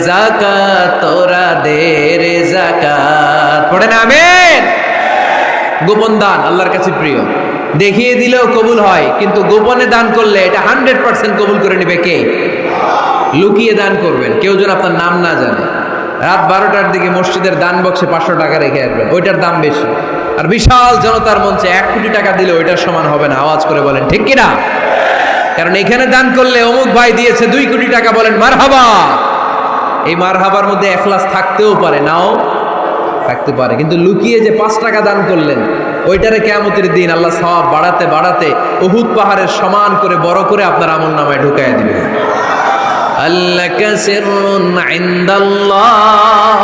যাকাত তোরা দে রে যাকাত। পড়েন আমিন। গোপন দান আল্লাহর কাছে প্রিয়, দেখিয়ে দিলেও কবুল হয়, কিন্তু গোপনে দান করলে এটা 100% কবুল করে নেবে কে? লুকিয়ে দান করবেন, কেউ যেন আপনার নাম না জানে। রাত 12টার দিকে মসজিদের দান বক্সে 500 টাকা রেখে আসবেন, ওইটার দাম বেশি। আর বিশাল জনতার মঞ্চে 1 কোটি টাকা দিলে ওইটার সমান হবে না। আওয়াজ করে বলেন ঠিক কিনা? কারণ এখানে দান করলে অমুক ভাই দিয়েছে 2 কোটি টাকা, বলেন মারহাবা। এই মারহাবার মধ্যে ইখলাস থাকতেও পারে, নাও থাকতে পারে, কিন্তু লুকিয়ে যে 5 টাকা দান করলেন ওইটারে কিয়ামতের দিন আল্লাহ সওয়াব বাড়াতে বাড়াতে উহুদ পাহাড়ের সমান করে বড় করে আপনার আমলনামায় ঢুকায় দিবেন। আল্লাকা সিররুন ইনদাল্লাহ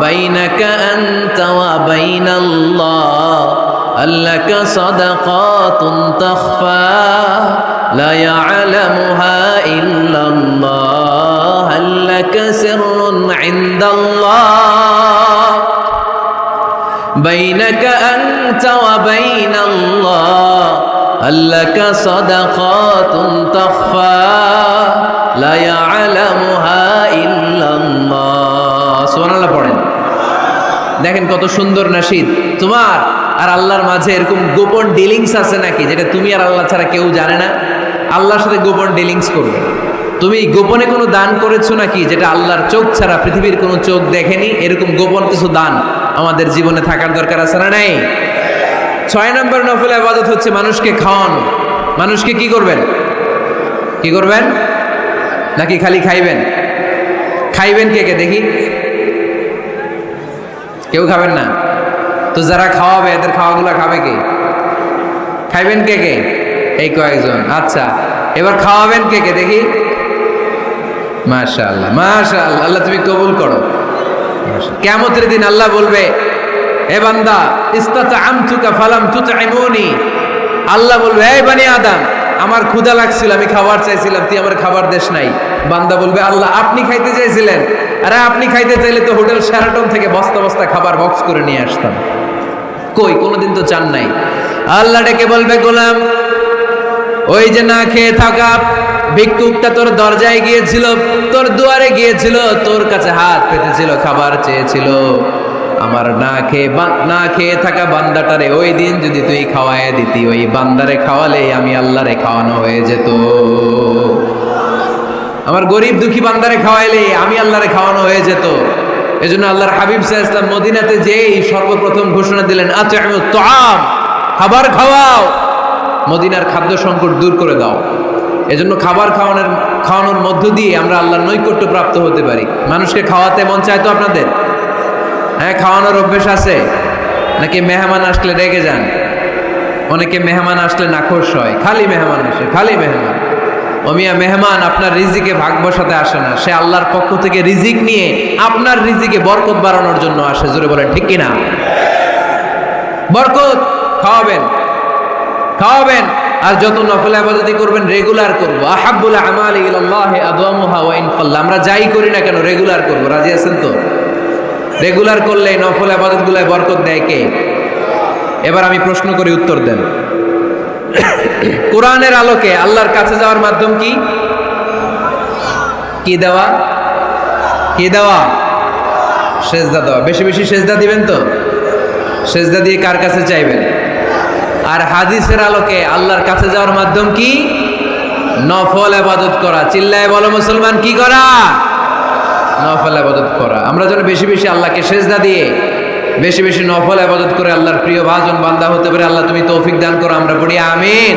বাইনাকা আনতা ওয়া বাইনাল্লাহ, আল্লাকা সাদাকাতুন তাখফা লা ইয়ালামুহা ইল্লাল্লাহ, আল্লাকা সিররুন ইনদাল্লাহ বাইনাকা আনতা ওয়া বাইনাল্লাহ, আল্লাকা সাদাকাতুন তাখফা লা ইয়ালামুহা ইল্লাল্লাহ। সুবহানাল্লাহ পড়েন। দেখেন কত সুন্দর নাশিদ। তোমার আর আল্লাহর মাঝে এরকম গোপন ডিলিংস আছে নাকি যেটা তুমি আর আল্লাহ ছাড়া কেউ জানে না? আল্লাহর সাথে গোপন ডিলিংস করবে। তুমি গোপনে কোনো দান করেছো নাকি যেটা আল্লাহর চোখ ছাড়া পৃথিবীর কোনো চোখ দেখেনি? এরকম গোপন কিছু দান আমাদের জীবনে থাকার দরকার আছে না নাই? 6 নম্বর নফল ইবাদত হচ্ছে মানুষকে খাওয়ানো। মানুষকে কি করবেন? কি করবেন? নাকি খালি খাইবেন? খাইবেন কে কে দেখি? কেউ খাবেন না তো যারা খাওয়াবে এদের খাওয়াগুলো খাবে কে? খাইবেন কে কে? এই কয়েকজন। আচ্ছা, এবার খাওয়াবেন কে কে দেখি? মাশাআল্লাহ মাশাআল্লাহ, আল্লাহ তুমি কবুল করো। কিয়ামতের দিন আল্লাহ বলবে, হে বান্দা ইস্তাতআমতুকা ফালাম তুতঈমুনি। আল্লাহ বলবে, হে বনি আদম, আমার ক্ষুধা লাগছিল, আমি খাবার চাইছিলাম, তুই আমার খাবার দেশ নাই। বান্দা বলবে, আল্লাহ আপনি খাইতে চাইছিলেন? আরে আপনি খাইতে চাইলে তো হোটেল শেরাটন থেকে বস্তা বস্তা খাবার বক্স করে নিয়ে আসতাম। কই, কোনোদিন তো চান নাই। আল্লাহ ডেকে বলবে, গোলাম ওই যে না খেয়ে থাকা ভিক্ষুকটা তোর দরজায় গিয়েছিল, তোর দুয়ারে গিয়েছিল, তোর কাছে হাত পেতেছিল, খাবার চেয়েছিল, আমার না খেয়ে থাকা বান্দাটারে ওই দিন যদি তুই খাওয়ায় দিতি, ওই বান্দারে খাওয়ালে আমি আল্লাহরে খাওয়ানো হয়ে যেত। আমার গরিব দুঃখী বান্দারে খাওয়াইলে আমি আল্লাহরে খাওয়ানো হয়ে যেত। এজন্য আল্লাহর হাবিব সাল্লাল্লাহু আলাইহি ওয়াসাল্লাম মদিনাতে যেই সর্বপ্রথম ঘোষণা দিলেন, আত'ইমুত তাআম, খাবার খাওয়াও, মদিনার খাদ্য সংকট দূর করে দাও। এজন্য খাবার খাওয়ানোর মধ্য দিয়ে আমরা আল্লাহর নৈকট্য প্রাপ্ত হতে পারি। মানুষকে খাওয়াতে মন চায় তো আপনাদের? হ্যাঁ, খাওয়ানোর অভ্যেস আছে নাকি? মেহমান আসলে রেগে যান? অনেকে মেহমান আসলে নাখোশ হয়, খালি মেহমান আসে, খালি মেহমান। মিয়া, মেহমান আপনার রিজিকে ভাগ বসাতে আসে না, সে আল্লাহর পক্ষ থেকে রিজিক নিয়ে আপনার রিজিকে বরকত বাড়ানোর জন্য আসে। জোরে বলেন ঠিক কিনা? বরকত খাওয়াবেন আর যত নফল ইবাদত করবেন রেগুলার করব। আহাব্বুল আমালি ইলাল্লাহি আদওয়ামুহা ওয়া ইন কাল্লা। আমরা যাই করি না কেন রেগুলার করব। রাজি আছেন তো? রেগুলার করলে নফল ইবাদতগুলোয় বরকত দেয় কে? এবার আমি প্রশ্ন করি, উত্তর দেন। কোরআনের আলোকে আল্লাহর কাছে যাওয়ার মাধ্যম কি? কি দেওয়া? সেজদা দেওয়া। বেশি বেশি সেজদা দিবেন তো? সেজদা দিয়ে কার কাছে চাইবেন? আর হাদিসের আলোকে আল্লাহর কাছে যাওয়ার মাধ্যম কি? নফল ইবাদত করা। চিল্লায় বলো মুসলমান, কি করা? নফল ইবাদত করা। আমরা যেন বেশি বেশি আল্লাহকে সেজদা দিয়ে বেশি বেশি নফল ইবাদত করে আল্লাহর প্রিয় ভাজন বান্দা হতে পারে। আল্লাহ তুমি তৌফিক দান করো। আমরা পড়ি আমিন।